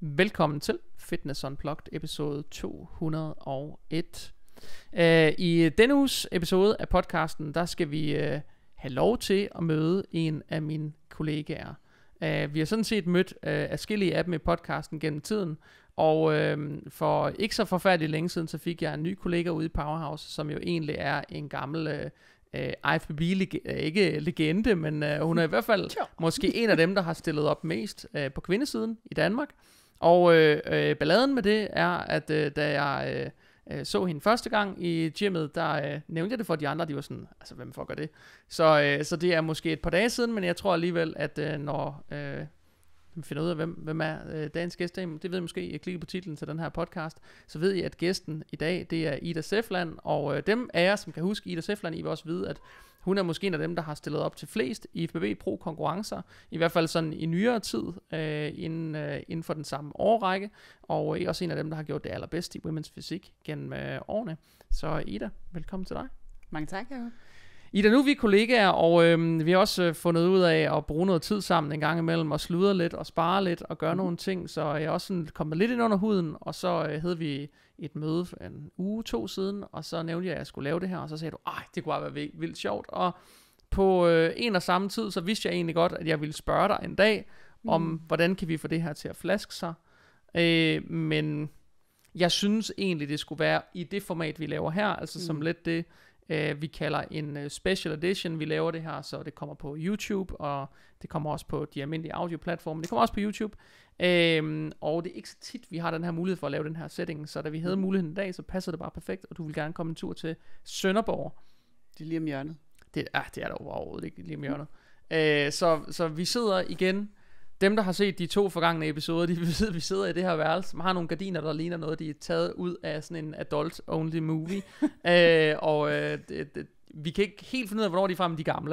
Velkommen til Fitness Unplugged episode 201. I denne uges episode af podcasten, der skal vi have lov til at møde en af mine kollegaer. Vi har sådan set mødt adskillige af dem i podcasten gennem tiden, og for ikke så forfærdeligt længe siden, så fik jeg en ny kollega ude i Powerhouse, som jo egentlig er en gammel IFBB, ikke legende, men hun er i hvert fald måske en af dem, der har stillet op mest på kvindesiden i Danmark. Og balladen med det er, at da jeg så hende første gang i gymmet, der nævnte jeg det for de andre, de var sådan, altså hvem fuck er det? Så det er måske et par dage siden, men jeg tror alligevel, at når vi finder ud af, hvem er dagens gæst, det ved I måske, jeg klikker på titlen til den her podcast, så ved I, at gæsten i dag, det er Ida Sefland, og dem af jer, som kan huske Ida Sefland, I vil også vide, at hun er måske en af dem, der har stillet op til flest IFBB Pro konkurrencer, i hvert fald sådan i nyere tid, inden for den samme årrække, og I er også en af dem, der har gjort det allerbedst i Women's Fysik gennem årene. Så Ida, velkommen til dig. Mange tak, Jacob. Ida, nu er vi kollegaer, og vi har også fundet ud af at bruge noget tid sammen en gang imellem, og sludre lidt, og spare lidt, og gøre nogle ting, så jeg er også sådan kommet lidt ind under huden, og så havde vi et møde for en uge, 2 siden, og så nævnte jeg, at jeg skulle lave det her, og så sagde du, det kunne bare være vildt sjovt, og på en og samme tid, så vidste jeg egentlig godt, at jeg ville spørge dig en dag, om hvordan kan vi få det her til at flaske sig, men jeg synes egentlig, det skulle være i det format, vi laver her, altså som lidt det, vi kalder en special edition. Vi laver det her, så det kommer på YouTube, og det kommer også på de almindelige audioplatforme. Det kommer også på YouTube, og det er ikke så tit, vi har den her mulighed for at lave den her setting, så da vi havde muligheden i dag, så passer det bare perfekt, og du vil gerne komme en tur til Sønderborg. Det er lige om hjørnet. Det er der overhovedet ikke lige om hjørnet. Så vi sidder igen. Dem, der har set de 2 forgangne episoder, vi sidder i det her værelse, som har nogle gardiner, der ligner noget, de er taget ud af sådan en adult-only movie. Vi kan ikke helt finde ud af, hvornår de er fra, men de er gamle.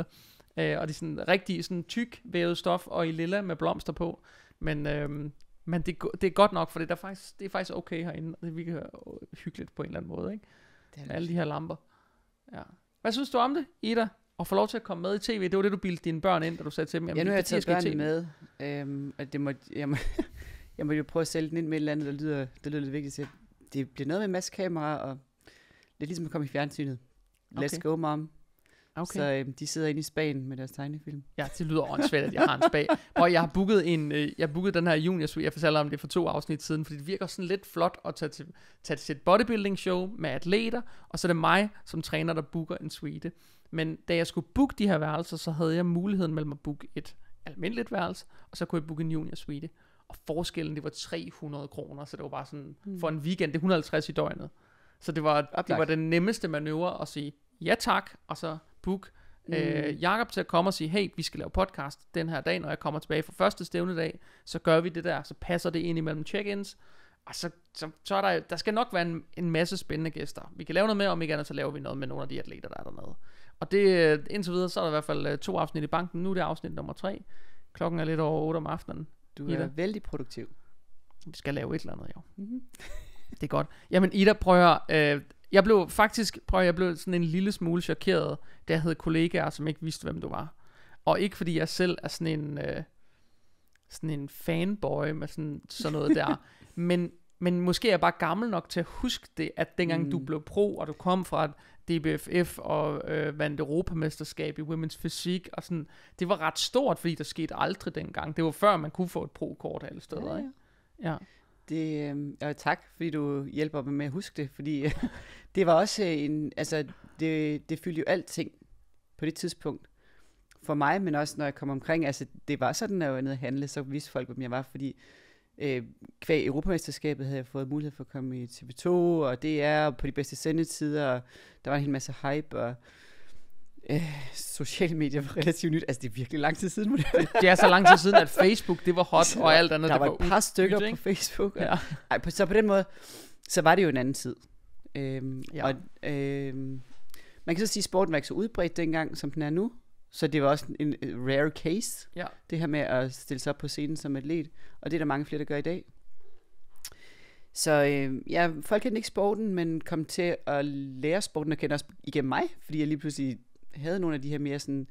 Og det er sådan rigtig sådan tyk vævet stof, og i lilla med blomster på. Men det er godt nok, for det er faktisk okay herinde, og det virker hyggeligt på en eller anden måde, ikke? Det med alle de her lamper. Ja. Hvad synes du om det, Ida? Og få lov til at komme med i tv, det var det, du bildte dine børn ind, da du sagde til dem. Jamen, nu har jeg taget børnene med, og jeg må jo prøve at sælge den ind med et eller andet, der lyder lidt vigtigt til. Det bliver noget med en masse kameraer, og det er ligesom at komme i fjernsynet. Let's go, mom. Okay. Så de sidder inde i Spanien med deres tegnefilm. Ja, det lyder åndssvagt, at jeg har en spag. Og jeg har booket den her junior suite, jeg fortæller om det for 2 afsnit siden, fordi det virker sådan lidt flot at tage til et bodybuilding show med atleter, og så er det mig som træner, der booker en suite. Men da jeg skulle booke de her værelser, så havde jeg muligheden mellem at booke et almindeligt værelse, og så kunne jeg booke en junior suite. Og forskellen, det var 300 kroner, så det var bare sådan, for en weekend, det er 150 i døgnet. Så det var den nemmeste manøvre at sige, ja tak, og så book Jakob til at komme og sige, hey, vi skal lave podcast den her dag, når jeg kommer tilbage fra første stævnedag, så gør vi det der, så passer det ind imellem check-ins, og så er der skal nok være en masse spændende gæster. Vi kan lave noget med, om ikke andet, så laver vi noget med nogle af de atleter, der er dernede. Og det, indtil videre, så er der i hvert fald 2 afsnit i banken. Nu er det afsnit nummer 3. Klokken er lidt over 8 om aftenen. Du er Ida. Vældig produktiv. Vi skal lave et eller andet, jo. Det er godt. Jamen Ida, prøv at jeg blev sådan en lille smule chokeret, da jeg havde kollegaer, som ikke vidste, hvem du var. Og ikke fordi jeg selv er sådan en fanboy med sådan noget der. Men måske er jeg bare gammel nok til at huske det, at dengang du blev pro, og du kom fra DBFF og vandt Europamesterskab i Women's Fysik, og sådan, det var ret stort, fordi der skete aldrig dengang. Det var før, man kunne få et pro-kort alle steder, ikke? Ja. Det, tak, fordi du hjælper mig med at huske det, fordi det var også det fyldte jo alting på det tidspunkt for mig, men også når jeg kom omkring, altså det var sådan, når jeg var nede at handle, så vidste folk, hvem jeg var, fordi kvæg Europamesterskabet havde jeg fået mulighed for at komme i TV2 og DR på de bedste sendetider, og der var en hel masse hype, og sociale medier var relativt nyt. Altså det er virkelig lang tid siden. Det er så lang tid siden, at Facebook det var hot, og alt andet der det var et par stykker på Facebook. Ja. Så på den måde, så var det jo en anden tid. Og man kan så sige, at sporten var ikke så udbredt dengang, som den er nu. Så det var også en rare case, det her med at stille sig op på scenen som atlet. Og det er der mange flere, der gør i dag. Så folk kendte ikke sporten, men kom til at lære sporten og kende også igennem mig, fordi jeg lige pludselig havde nogle af de her mere sådan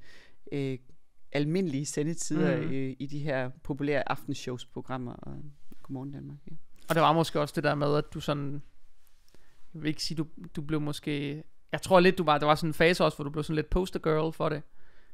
almindelige sendetider i de her populære aftenshows-programmer. Og Godmorgen Danmark, ja. Og det var måske også det der med, at du sådan, jeg vil ikke sige, du blev måske, jeg tror lidt, der var sådan en fase også, hvor du blev sådan lidt poster girl for det.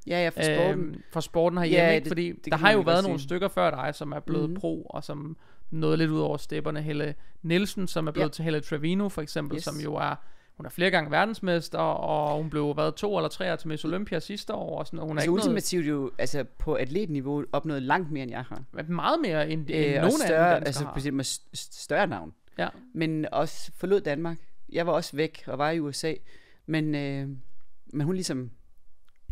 Ja, for sporten. For sporten herhjemme, Ja, ikke? Fordi det der kan har man jo godt været sige. nogle stykker før dig, som er blevet pro, og som nåede lidt ud over stepperne. Helle Nielsen, som er blevet til Helle Trevino, for eksempel, som jo er, hun er flere gange verdensmester, og hun blev 2 eller 3 til Miss Olympia sidste år, og sådan, og hun er Altså ikke ultimativt jo, altså på atletniveau opnået langt mere, end jeg har. meget mere end nogen og større, af dem altså har. med større navn. Ja. Men også forlod Danmark. Jeg var også væk og var i USA, men hun ligesom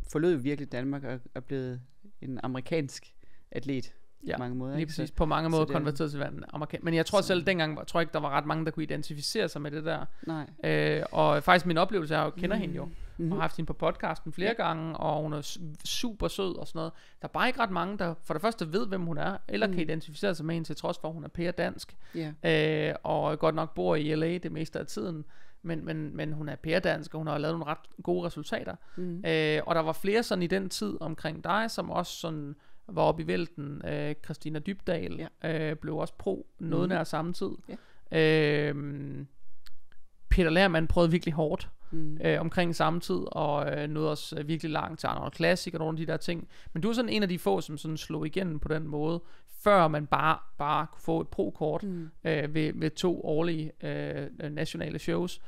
forlod jo virkelig Danmark og er blevet en amerikansk atlet på mange måder. Lige ikke? præcis. På mange måder det- konverteret til at være amerikansk. Men jeg tror selv dengang, tror jeg ikke, der var ret mange, der kunne identificere sig med det der. Nej. Og faktisk min oplevelse er, at jeg kender hende jo. Og har haft hende på podcasten flere gange, og hun er super sød og sådan noget. Der er bare ikke ret mange, der for det første ved, hvem hun er, eller kan identificere sig med hende, til trods for, at hun er pæredansk. Og godt nok bor i LA det meste af tiden. Men hun er pæredansk, og hun har lavet nogle ret gode resultater. Og der var flere sådan i den tid omkring dig, som også sådan var oppe i vælten. Christina Dybdahl blev også pro noget nær samme tid. Peter Lerman prøvede virkelig hårdt omkring samme tid, og nåede også virkelig langt til Arnold Classic og nogle af de der ting. Men du er sådan en af de få, som sådan slog igennem på den måde, før man bare kunne få et pro-kort ved 2 årlige nationale shows.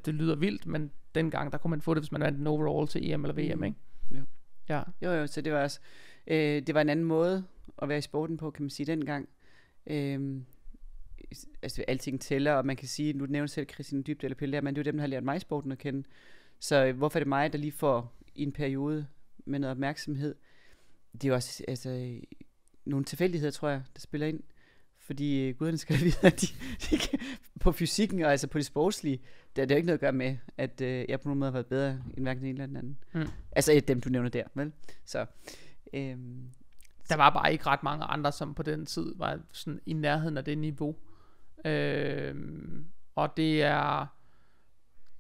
Det lyder vildt, men dengang der kunne man få det, hvis man vandt en overall til EM eller VM, ikke? Jo, så det var også, det var en anden måde at være i sporten på, kan man sige, dengang. Altså alting tæller, og man kan sige, nu nævner selv Christine Dybdahl eller Pelle Lerman, det er jo dem, der har lært mig sporten at kende. Så hvorfor er det mig, der lige får i en periode med noget opmærksomhed? Det er jo også nogle tilfældigheder, tror jeg, der spiller ind. Fordi guderne skal vide, at de på fysikken og altså på det sportslige, der er det jo ikke noget at gøre med, at jeg på nogen måde har været bedre end hverken en eller anden. Altså dem, du nævner der, vel? Så der var bare ikke ret mange andre, som på den tid var sådan i nærheden af det niveau. Og det er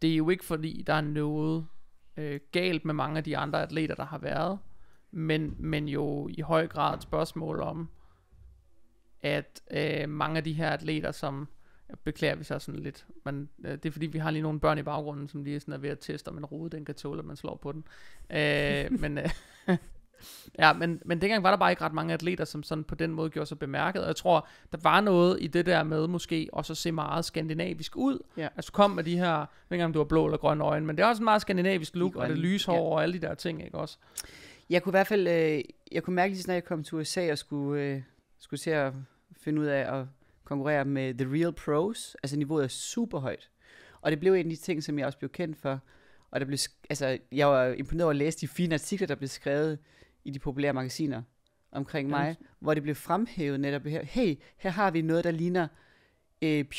jo ikke fordi der er noget galt med mange af de andre atleter, der har været, men jo i høj grad et spørgsmål om, at mange af de her atleter, som jeg beklager, hvis jeg er sådan lidt, men det er fordi vi har lige nogle børn i baggrunden, som lige sådan er ved at teste, om en rode den kan tåle, at man slår på den. Men dengang var der bare ikke ret mange atleter, som sådan på den måde gjorde sig bemærket, og jeg tror, der var noget i det der med måske også at se meget skandinavisk ud. Altså kom med de her, ikke om du har blå eller grønne øjne, men det er også en meget skandinavisk look, og det lyshår og alle de der ting, ikke også? Jeg kunne i hvert fald, jeg kunne mærke lige snart jeg kom til USA og skulle til at finde ud af at konkurrere med The Real Pros, altså niveauet er super højt. Og det blev en af de ting, som jeg også blev kendt for, og der blev, altså jeg var imponeret over at læse de fine artikler, der blev skrevet i de populære magasiner omkring mig, hvor det blev fremhævet netop her. Hey, her har vi noget, der ligner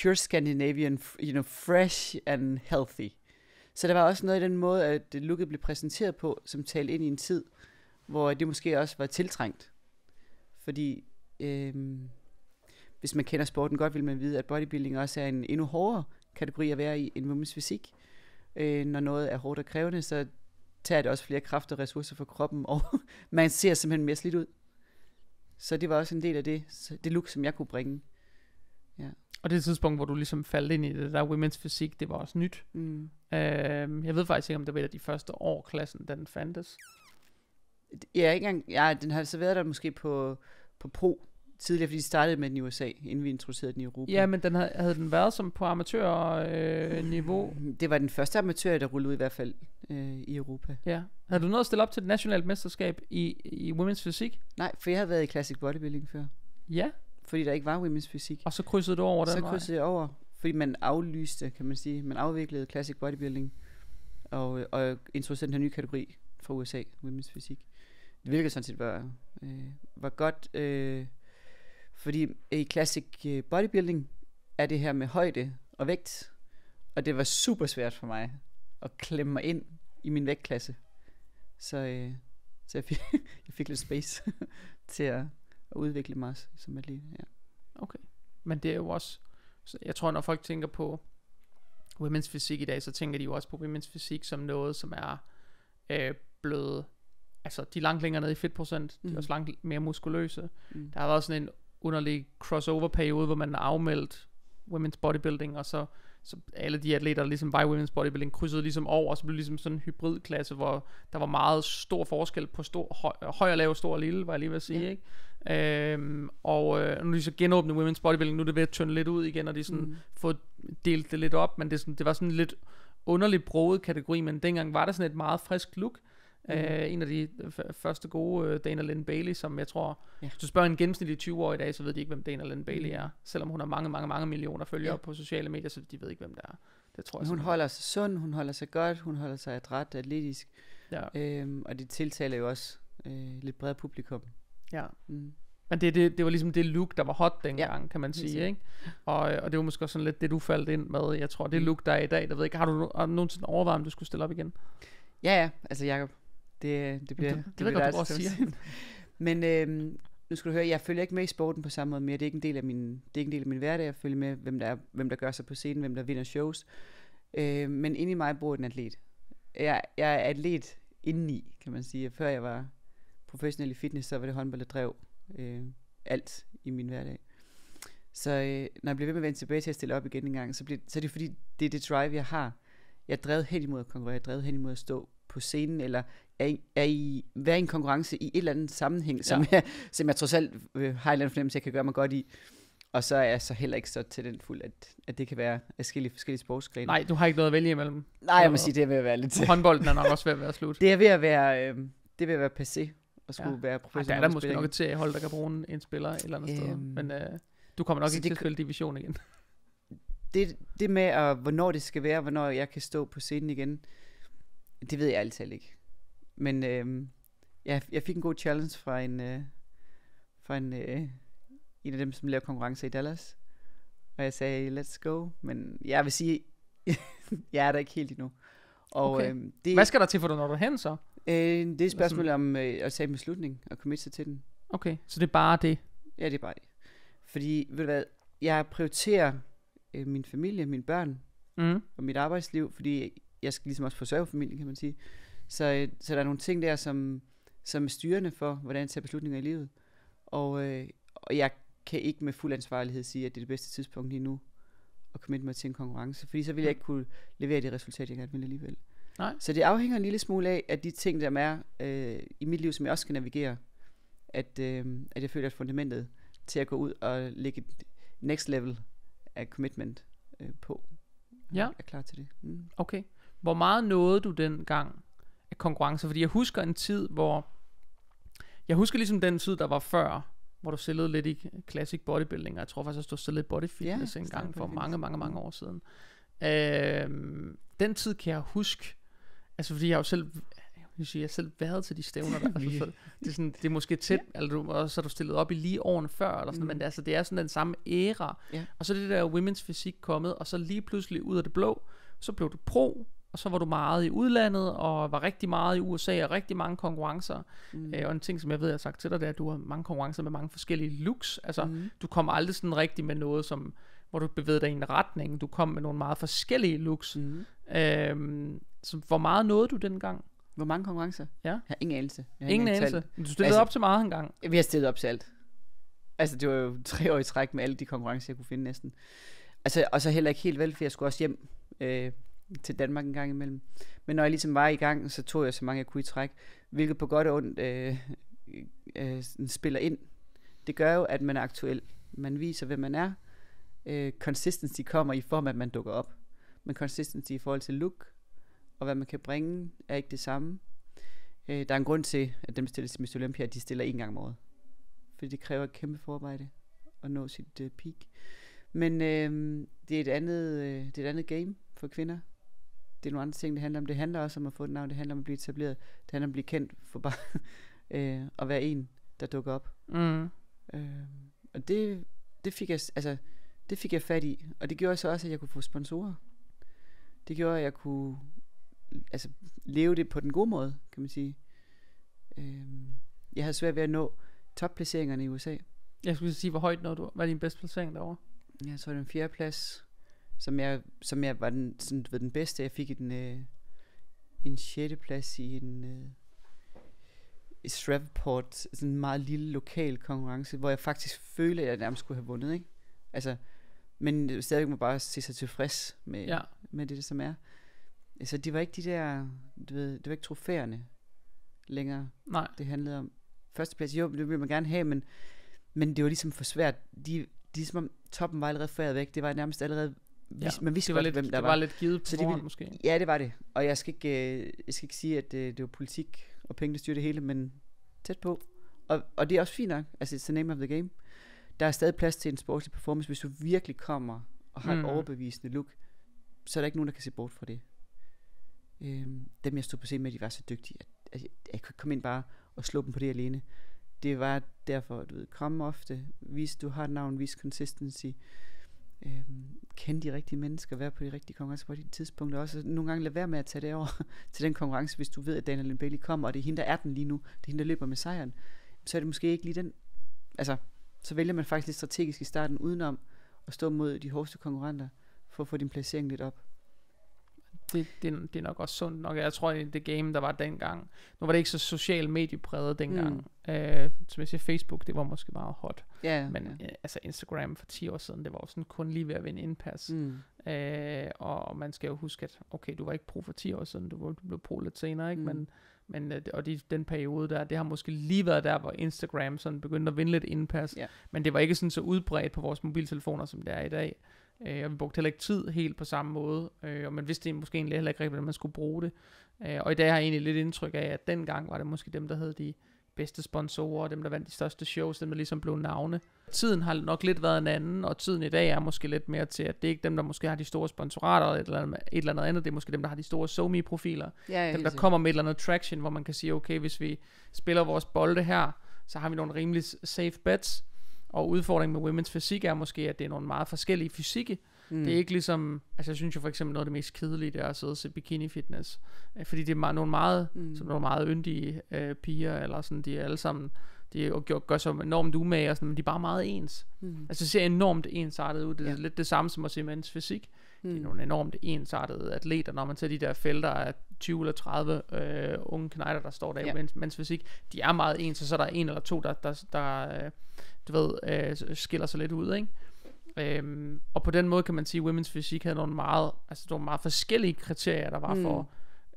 pure Scandinavian, fresh and healthy. Så der var også noget i den måde, at looket blev præsenteret på, som talte ind i en tid, hvor det måske også var tiltrængt. Fordi hvis man kender sporten godt, vil man vide, at bodybuilding også er en endnu hårdere kategori at være i end women's fysik. Når noget er hårdt og krævende, så tager det også flere kræfter og ressourcer for kroppen, og man ser simpelthen mere slidt ud. Så det var også en del af det look, som jeg kunne bringe. Ja. Og det tidspunkt, hvor du ligesom faldt ind i det der women's fysik, det var også nyt. Jeg ved faktisk ikke, om det var et af de første år, klassen den fandtes. Ja, ikke engang, den har så været der måske på pro tidligere, fordi de startede med den i USA, inden vi introducerede den i Europa. Ja, men havde den været som på amatørniveau? Det var den første amatør, der rullede ud i hvert fald i Europa. Ja. Havde du noget at stille op til et nationalt mesterskab i women's fysik? Nej, for jeg havde været i classic bodybuilding før. Ja. Fordi der ikke var women's fysik. Og så krydsede du over den vej? Så krydsede jeg over, fordi man aflyste, kan man sige. Man afviklede classic bodybuilding og introducerede den her nye kategori fra USA, women's fysik. Det virkede sådan set var godt, fordi i classic bodybuilding er det her med højde og vægt, og det var super svært for mig at klemme mig ind i min vægtklasse. Så jeg fik lidt space til at udvikle mig som atlet. Ja. Okay, men det er jo også, jeg tror, når folk tænker på women's fysik i dag, så tænker de jo også på women's fysik som noget, som er blevet, altså de er langt længere nede i fedtprocent, de er også langt mere muskuløse. Der har været sådan en underlig crossover-periode, hvor man afmeldt women's bodybuilding, og så alle de atleter, der ligesom var i women's bodybuilding, krydsede ligesom over, og så blev det ligesom sådan en hybridklasse, hvor der var meget stor forskel på høj og lav, stor og lille, var jeg lige ved at sige, ikke? Nu er de så genåbnet women's bodybuilding, nu er det ved at tynde lidt ud igen, og de sådan fået delt det lidt op, men det var sådan lidt underligt broget kategori, men dengang var der sådan et meget frisk look. En af de første gode, Dana Lynn Bailey, som jeg tror, hvis du spørger en gennemsnitlig 20-årig i dag, så ved de ikke, hvem Dana Lynn Bailey er, selvom hun har mange millioner følgere på sociale medier, så de ved ikke, hvem det er. Det tror jeg. Hun holder sig sund, hun holder sig godt, hun holder sig adræt, atletisk, og det tiltaler jo også lidt bredere publikum. Ja. Men det var ligesom det look, der var hot dengang, kan man sige, ikke? Og det var måske sådan lidt det, du faldt ind med. Jeg tror, det look, der er i dag, der ved ikke, har du nogensinde overvejet, om du skulle stille op igen? Ja, altså Jacob, det bliver det ved godt, du også siger. Men nu skal du høre, jeg følger ikke med i sporten på samme måde mere. Det er ikke en del af min hverdag. Jeg følger med, hvem der gør sig på scenen, hvem der vinder shows. Men inde i mig bor en atlet. Jeg er atlet indeni, kan man sige. Før jeg var professionel i fitness, så var det håndbold, der drev alt i min hverdag. Så når jeg bliver ved med at vende tilbage til at stille op igen en gang, så er det fordi, det er det drive, jeg har. Jeg er drevet hen imod at konkurrere, jeg er drevet hen imod at stå på scenen, eller være i en konkurrence i et eller andet sammenhæng, som jeg trods alt har en eller anden fornemmelse, jeg kan gøre mig godt i. Og så er jeg så heller ikke så talentfuld, at det kan være forskellige sportsgrene. Nej, du har ikke noget at vælge imellem. Nej, jeg må sige, det er ved at være lidt... Håndbolden er nok også ved at være slut. Det er ved at være passé, at skulle være professionel. Der er måske nok til at holde, der kan bruge en spiller et eller andet sted. Men du kommer nok ikke til at spille division igen. Det med, hvornår det skal være, hvornår jeg kan stå på scenen igen, det ved jeg altid ikke. Men jeg fik en god challenge fra en af dem, som laver konkurrencer i Dallas. Og jeg sagde, let's go. Men jeg vil sige, jeg er der ikke helt endnu. Og, okay. Hvad skal der til for dig, når du er hen så? Det er et spørgsmål om at tage en beslutning og committe sig til den. Okay, så det er bare det? Ja, det er bare det. Fordi, ved du hvad, jeg prioriterer min familie, mine børn og mit arbejdsliv, fordi jeg skal ligesom også forsørge familien, kan man sige. Så der er nogle ting der, som er styrende for, hvordan jeg tager beslutninger i livet. Og jeg kan ikke med fuld ansvarlighed sige, at det er det bedste tidspunkt lige nu at committe mig til en konkurrence, fordi så vil jeg ikke kunne levere det resultat, jeg gerne vil alligevel. Nej. Så det afhænger en lille smule af, at de ting, der er i mit liv, som jeg også skal navigere, at jeg føler, at fundamentet til at gå ud og lægge et next level af commitment på. Ja. Jeg er klar til det. Okay. Hvor meget nåede du dengang af konkurrencer? Fordi jeg husker en tid, hvor... Jeg husker ligesom den tid, der var før, hvor du stillede lidt i classic bodybuilding, og jeg tror faktisk, at du stillede body fitness en gang for mange år siden. Den tid kan jeg huske, altså fordi jeg har jo selv været til de stævner der, altså, det er måske tæt, eller så er du stillet op i lige årene før, eller sådan, men det er sådan den samme æra, og så er det der women's fysik kommet, og så lige pludselig ud af det blå, så blev du pro, og så var du meget i udlandet, og var rigtig meget i USA, og rigtig mange konkurrencer. Og en ting, som jeg ved, jeg har sagt til dig, det er, at du har mange konkurrencer med mange forskellige looks. Altså, du kommer aldrig sådan rigtig med noget, hvor du bevæger dig i en retning. Du kom med nogle meget forskellige looks. Så hvor meget nåede du dengang? Hvor mange konkurrencer? Ja. Jeg har ingen anelse. Ingen anelse? Du stillede op til meget engang? Vi har stillet op til alt. Altså, det var jo 3 år i træk med alle de konkurrencer, jeg kunne finde næsten. Altså, og så heller ikke helt vel, for jeg skulle også hjem til Danmark en gang imellem. Men når jeg ligesom var i gang, så tog jeg så mange jeg kunne i træk, hvilket på godt og ondt spiller ind. Det gør jo, at man er aktuel. Man viser, hvem man er. Consistency kommer i form af, at man dukker op. Men consistency i forhold til look, og hvad man kan bringe, er ikke det samme. Der er en grund til, at dem stiller til Mr. Olympia, de stiller 1 gang om året. Fordi det kræver et kæmpe forarbejde at nå sit peak. Men det er et andet game for kvinder. Det er nogle andre ting, det handler om. Det handler også om at få et navn. Det handler om at blive etableret. Det handler om at blive kendt for bare at være en, der dukker op. Og det fik jeg fat i. Og det gjorde så også, at jeg kunne få sponsorer. Det gjorde, at jeg kunne leve det på den gode måde, kan man sige. Jeg havde svært ved at nå topplaceringerne i USA. Jeg skulle sige, hvor højt nåede du? Hvad er din bedste placering derovre? Jeg tror, det var en 4. plads, som jeg var den bedste. Jeg fik en 6. plads i Shreveport, sådan en meget lille lokal konkurrence, hvor jeg faktisk følte, at jeg nærmest skulle have vundet, ikke? Altså, men stadigvæk må bare se sig tilfreds med det, som er. Så det var ikke de der, du ved, det var ikke trofæerne længere. Nej. Det handlede om førsteplads. Jo, det ville man gerne have, men det var ligesom for svært. De som om toppen var allerede færdet væk. Det var nærmest allerede, man vidste godt, hvem der var. Det var lidt givet på forhånd, måske. Ja, det var det. Og jeg skal ikke sige, at det var politik og penge, der styrer det hele, men tæt på. Og det er også fint nok. Altså, it's the name of the game. Der er stadig plads til en sportslig performance. Hvis du virkelig kommer og har et overbevisende look, så er der ikke nogen, der kan se bort fra det. Dem jeg stod på scenen med, de var så dygtige, at jeg kunne komme ind bare og slå dem på det alene. Det var derfor, du ved, komme ofte, vise du har et navn, vise consistency, kende de rigtige mennesker, være på de rigtige konkurrencer på de tidspunkter også. Nogle gange lade være med at tage det over til den konkurrence, hvis du ved, at Daniel Bailey kommer, og det er hende, der er den lige nu, det er hende, der løber med sejren, så er det måske ikke lige den. Altså, så vælger man faktisk lidt strategisk i starten, udenom at stå mod de hårdeste konkurrenter, for at få din placering lidt op. Det er nok også sundt nok. Jeg tror, det game, der var dengang, nu var det ikke så social mediepræget dengang. Som jeg siger, Facebook, det var måske meget hot. Men altså Instagram for 10 år siden, det var jo sådan kun lige ved at vinde indpas. Og man skal jo huske, at okay, du var ikke pro for 10 år siden, du blev pro lidt senere, ikke? Men den periode der, det har måske lige været der, hvor Instagram sådan begyndte at vinde lidt indpas. Men det var ikke sådan så udbredt på vores mobiltelefoner, som det er i dag. Og vi brugte heller ikke tid helt på samme måde, og man vidste måske egentlig heller ikke rigtigt, hvordan man skulle bruge det. Og i dag har jeg egentlig lidt indtryk af, at dengang var det måske dem, der havde de bedste sponsorer, dem der vandt de største shows, dem der ligesom blev navne. Tiden har nok lidt været en anden, og tiden i dag er måske lidt mere til, at det er ikke dem, der måske har de store sponsorater, eller et eller andet, det er måske dem, der har de store SoMe-profiler. Dem, der kommer med et eller andet traction, hvor man kan sige, okay, hvis vi spiller vores bolde her, så har vi nogle rimelig safe bets. Og udfordringen med women's fysik er måske, at det er nogle meget forskellige fysikke. Det er ikke ligesom, altså jeg synes jo for eksempel noget af det mest kedelige, det er at sidde og se bikini fitness. Fordi det er nogle meget yndige piger, eller sådan, de er alle sammen, de gør så enormt umage og sådan, men de er bare meget ens. Altså det ser enormt ensartet ud. Det er lidt det samme som at se mænds fysik. Det er nogle enormt ensartede atleter, når man tager de der felter af 20 eller 30 unge knejder, der står der i mænds fysik. De er meget ens, og så er der en eller to, der du ved, skiller sig lidt ud, ikke? Og på den måde kan man sige, at women's fysik havde nogle meget forskellige kriterier, der var for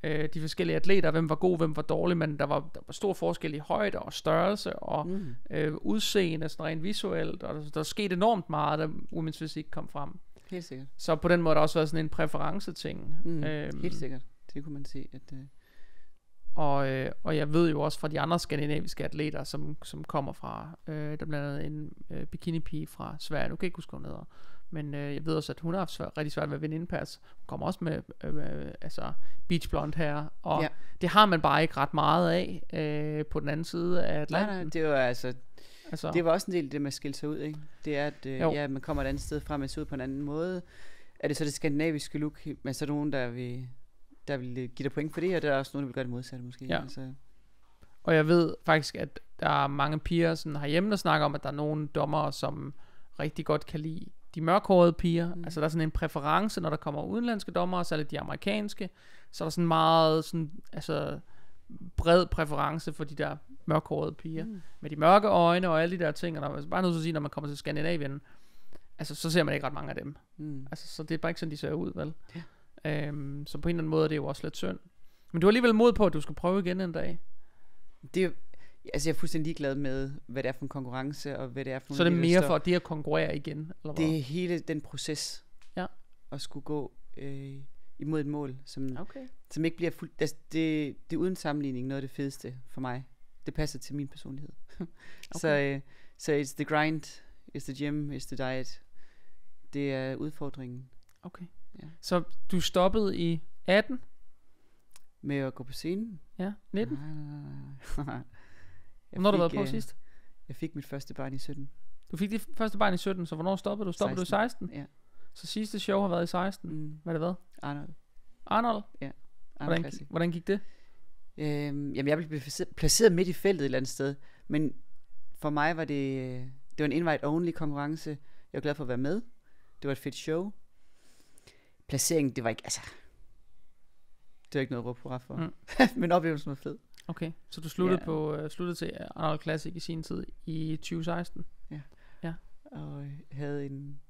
de forskellige atleter, hvem var god, hvem var dårlig, men der var stor forskel i højde og størrelse og udseende, sådan rent visuelt, og der skete enormt meget, da women's fysik kom frem. Helt sikkert. Så på den måde har der også været sådan en præferenceting. Helt sikkert. Det kunne man se, at og jeg ved jo også fra de andre skandinaviske atleter, som kommer fra, der blandt andet en bikini-pige fra Sverige, nu kan jeg ikke huske, hvad hun hedder, men jeg ved også, at hun har haft rigtig svært ved at vinde indpas. Hun kommer også med altså beach blonde her, og det har man bare ikke ret meget af på den anden side af Atlanten. Nej, det var altså det var også en del af det med at skille sig ud, ikke? Det er, at man kommer et andet sted fra, man ser ud på en anden måde. Er det så det skandinaviske look, men så er der nogen, der vil give dig point for det, og der er også nogen, der vil gøre det modsatte måske. Ja. Altså. Og jeg ved faktisk, at der er mange piger sådan herhjemme, der snakker om, at der er nogle dommere, som rigtig godt kan lide de mørkhårede piger. Altså der er sådan en præference, når der kommer udenlandske dommere, særligt de amerikanske, så er der sådan meget sådan, altså bred præference for de der mørkhårede piger. Med de mørke øjne og alle de der ting, og der er bare noget at sige, når man kommer til Skandinavien, altså så ser man ikke ret mange af dem. Altså så det er bare ikke sådan, de ser ud, vel? Ja. Så på en eller anden måde er det jo også lidt synd. Men du har alligevel mod på, at du skal prøve igen en dag. Altså jeg er fuldstændig ligeglad med, hvad det er for en konkurrence, og hvad det er for nogle. Så det er mere for det at konkurrere igen, eller hvad? Det er hele den proces, at skulle gå imod et mål, som ikke bliver fuldt. Altså det er uden sammenligning noget af det fedeste for mig. Det passer til min personlighed. Så it's the grind, it's the gym, it's the diet. Det er udfordringen. Okay. Ja. Så du stoppede i 18? Med at gå på scenen? Ja, 19? Hvornår har du været på sidst? Jeg fik mit første barn i 17. Du fik dit første barn i 17, så hvornår stoppede du? Stoppede du i 16? Ja. Så sidste show har været i 16? Hvad har det været? Arnold? Ja. Hvordan gik det? Jamen jeg blev placeret midt i feltet et eller andet sted. Men for mig var det var en invite-only konkurrence. Jeg var glad for at være med. Det var et fedt show. Placeringen, det var ikke, altså, det var ikke noget at råbe hurra for. Men oplevelsen var fed. Okay, så du sluttede til Arnold Classic i sin tid i 2016? Ja. Og havde en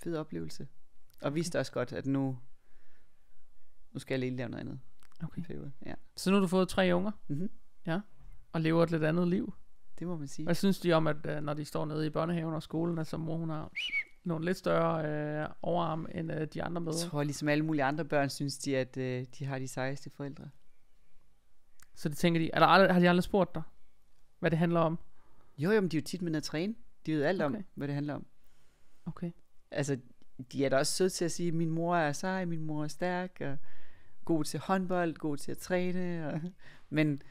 fed oplevelse. Og vidste også godt, at nu skal jeg lige lave noget andet. Okay. Ja. Så nu har du fået 3 unger? Mm-hmm. Ja. Og lever et lidt andet liv? Det må man sige. Hvad synes de om, at når de står nede i børnehaven og skolen, at så mor hun har nogle lidt større overarm end de andre mødre? Jeg tror, ligesom alle mulige andre børn, synes de, at de har de sejeste forældre. Så det tænker de, har de aldrig spurgt dig, hvad det handler om? Jo, men de er jo tit med at træne. De ved alt om, hvad det handler om. Okay. Altså, de er da også søde til at sige, at min mor er sej, min mor er stærk, og god til håndbold, god til at træne. Men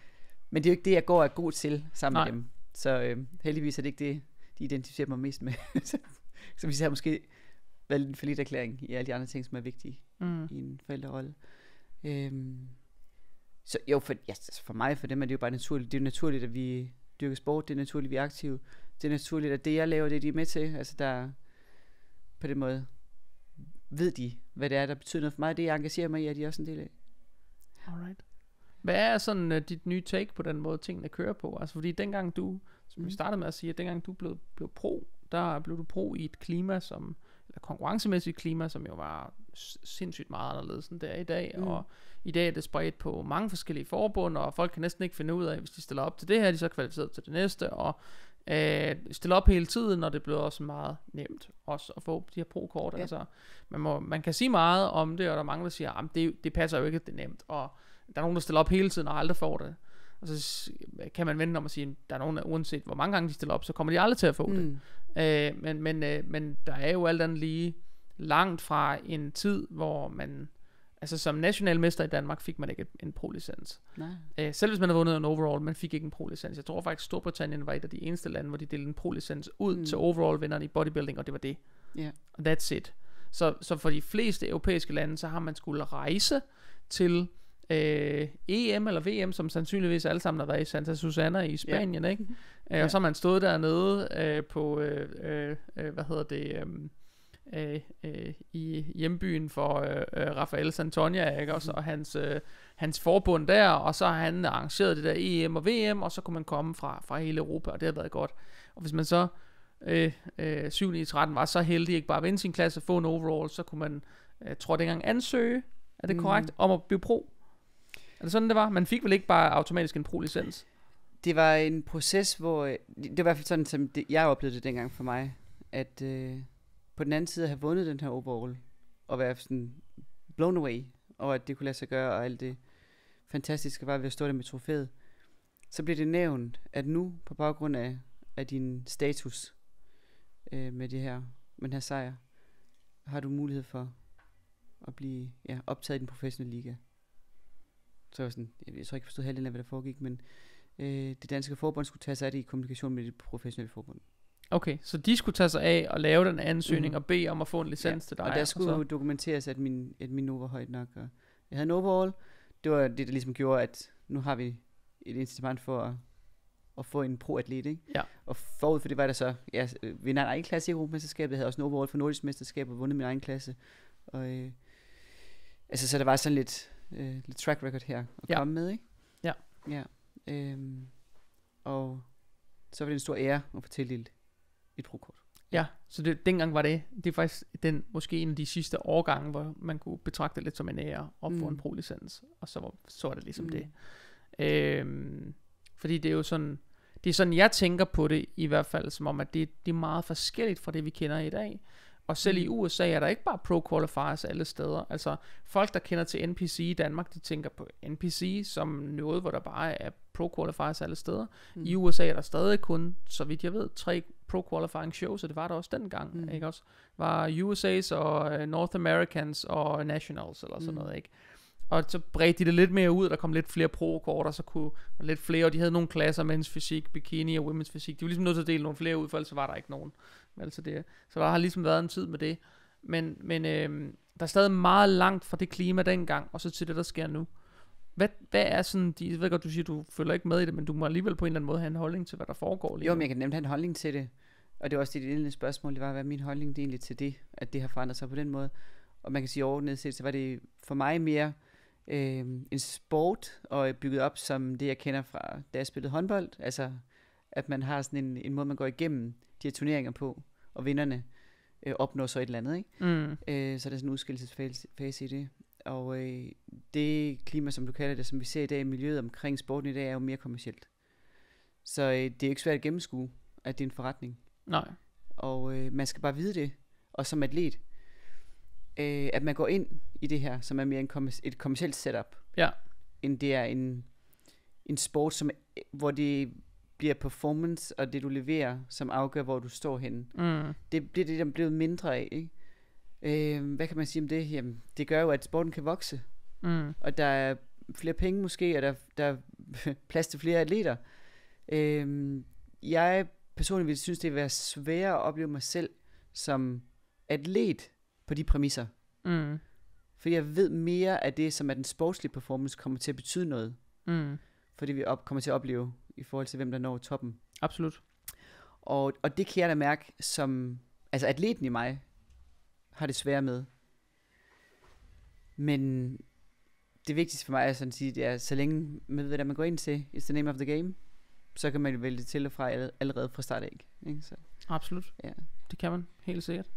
det er jo ikke det, jeg går er god til sammen med dem. Så heldigvis er det ikke det, de identificerer mig mest med. Så vi har måske været en forlidt erklæring i alle de andre ting, som er vigtige i en forældrerolle. Så jo, for mig, for dem er det jo bare naturligt. Det er jo naturligt, at vi dyrker sport. Det er naturligt, at vi er aktive. Det er naturligt, at det, jeg laver, det de er med til. Altså, der på den måde ved de, hvad det er, der betyder noget for mig. Det, jeg engagerer mig i, er de også en del af. Alright. Hvad er sådan dit nye take på den måde, tingene kører på? Altså, fordi dengang du, som vi startede med at sige, at dengang du blev pro, der blev du pro i et klima, eller konkurrencemæssigt klima, som jo var sindssygt meget anderledes end det er i dag. Og i dag er det spredt på mange forskellige forbund, og folk kan næsten ikke finde ud af, hvis de stiller op til det her, de er så kvalificeret til det næste, og stille op hele tiden, og det bliver også meget nemt også at få de her pro-kort. Ja. Altså, man kan sige meget om det, og der er mange, der siger, at det passer jo ikke, at det er nemt, og der er nogen, der stiller op hele tiden og aldrig får det. Og så kan man vente om at sige, at der er nogen, der uanset hvor mange gange de stiller op, så kommer de aldrig til at få det. Men der er jo alt andet lige langt fra en tid, hvor man, altså som nationalmester i Danmark, fik man ikke en pro-licens. Selv hvis man havde vundet en overall, man fik ikke en pro-licens. Jeg tror faktisk, Storbritannien var et af de eneste lande, hvor de delte en pro-licens ud til overall-vinderne i bodybuilding, og det var det. That's it. Så for de fleste europæiske lande, så har man skulle rejse til EM eller VM, som sandsynligvis alle sammen har været i Santa Susana i Spanien, ikke? Og så har man stået dernede på i hjembyen for Rafael Santonia, ikke? Også, og hans forbund der, og så har han arrangeret det der EM og VM, og så kunne man komme fra hele Europa, og det har været godt. Og hvis man så 7. i 13 var så heldig ikke bare at vinde sin klasse og få en overall, så kunne man, tror jeg dengang, ansøge, er det korrekt, om at blive pro? Er det sådan, det var? Man fik vel ikke bare automatisk en pro-licens? Det var en proces, hvor det var i hvert fald sådan, som jeg oplevede det dengang for mig, at på den anden side at have vundet den her overall, og være sådan blown away, og at det kunne lade sig gøre, og alt det fantastiske var ved at stå der med trofæet, så blev det nævnt, at nu på baggrund af din status med den her sejr, har du mulighed for at blive optaget i den professionelle liga. Så jeg sådan, jeg tror ikke, jeg forstod halvdelen af, hvad der foregik, men det danske forbund skulle tage sig af det i kommunikation med det professionelle forbund. Okay, så de skulle tage sig af og lave den ansøgning og bede om at få en licens til dig. Og der skulle jo dokumenteres, at min niveau var højt nok. Og jeg havde en overall. Det var det, der ligesom gjorde, at nu har vi et incitament for at få en pro-atlet, ikke? Ja. Og forud for det var der så, vinder en egen klasse i Europamesterskabet. Jeg havde også en overall for Nordisk Mesterskab og vundet min egen klasse. Og så der var sådan lidt track record her at komme med, ikke? Ja. Og så var det en stor ære at få tildelt et pro-kort. Ja, så dengang var det er faktisk måske en af de sidste årgange, hvor man kunne betragte det lidt som en ære at få en pro-licens, og så var det ligesom det. Fordi det er jo sådan, det er sådan jeg tænker på det i hvert fald, som om at det er meget forskelligt fra det vi kender i dag. Og selv i USA er der ikke bare pro-qualifiers alle steder. Altså folk, der kender til NPC i Danmark, de tænker på NPC som noget, hvor der bare er pro-qualifiers alle steder. I USA er der stadig kun, så vidt jeg ved, 3 pro-qualifying shows, og det var der også dengang. Ikke også? Var USA's og North Americans og Nationals eller sådan noget, ikke? Og så bredte de det lidt mere ud, der kom lidt flere pro-kort, og så kunne lidt flere, og de havde nogle klasser, mens fysik, bikini og women's fysik. De var ligesom nødt til at dele nogle flere ud, for ellers var der ikke nogen. Altså det, så der har ligesom været en tid med det. Men der er stadig meget langt fra det klima dengang, og så til det, der sker nu. Hvad er sådan, jeg ved godt, du siger, du følger ikke med i det, men du må alligevel på en eller anden måde have en holdning til, hvad der foregår lige nu. Jo, men jeg kan nemt have en holdning til det. Og det var også det indledende spørgsmål, det var, hvad er min holdning egentlig til det, at det har forandret sig på den måde. Og man kan sige overordnet set, så var det for mig mere en sport, og er bygget op som det, jeg kender fra, da jeg spillede håndbold. Altså, at man har sådan en måde, man går igennem de her turneringer på, og vinderne opnår så et eller andet, ikke? Så er der sådan en udskillelsesfase i det. Og det klima, som du kalder det, som vi ser i dag i miljøet omkring sporten i dag, er jo mere kommercielt. Så det er jo ikke svært at gennemskue, at det er en forretning. Nej. Og man skal bare vide det, og som atlet, at man går ind i det her, som er mere et kommercielt setup, end det er en sport, hvor det bliver performance, og det du leverer, som afgør, hvor du står henne. Det bliver det, der er blevet mindre af, ikke? Hvad kan man sige om det? Jamen, det gør jo, at sporten kan vokse. Og der er flere penge måske, og der er plads til flere atleter. Jeg personligt vil synes, det vil være sværere at opleve mig selv som atlet på de præmisser. For jeg ved mere af det, som er den sportslige performance, kommer til at betyde noget. Fordi vi kommer til at opleve i forhold til, hvem der når toppen. Absolut. Og det kan jeg da mærke som, altså atleten i mig, har det svært med. Men det vigtigste for mig er sådan at sige, det er, så længe man ved, hvad man går ind til, it's the name of the game, så kan man jo vælge det til og fra allerede fra start af. Ikke? Så, absolut. Ja. Det kan man, helt sikkert.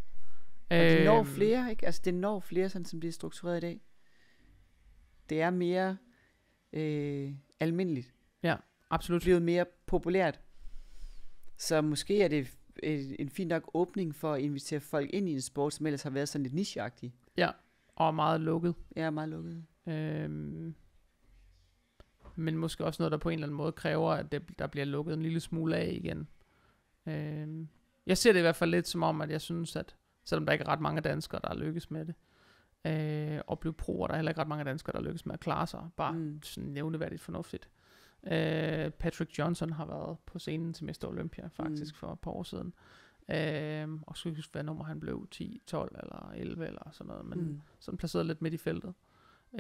Og det når flere, ikke? Altså det når flere, sådan som det er struktureret i dag. Det er mere almindeligt. Ja, absolut. Det er blevet mere populært. Så måske er det en fin nok åbning for at invitere folk ind i en sport, som ellers har været sådan lidt nicheagtig. Ja, og meget lukket. Ja, meget lukket. Men måske også noget, der på en eller anden måde kræver, at der bliver lukket en lille smule af igen. Jeg ser det i hvert fald lidt som om, at jeg synes, at selvom der ikke er ret mange danskere, der lykkes med det, og blive pro, og der er heller ikke ret mange danskere, der lykkes med at klare sig, bare sådan nævneværdigt fornuftigt. Patrick Johnson har været på scenen til Mr. Olympia faktisk for et par år siden, og så huske hvad nummer han blev, 10, 12 eller 11 eller sådan noget, men sådan placeret lidt midt i feltet.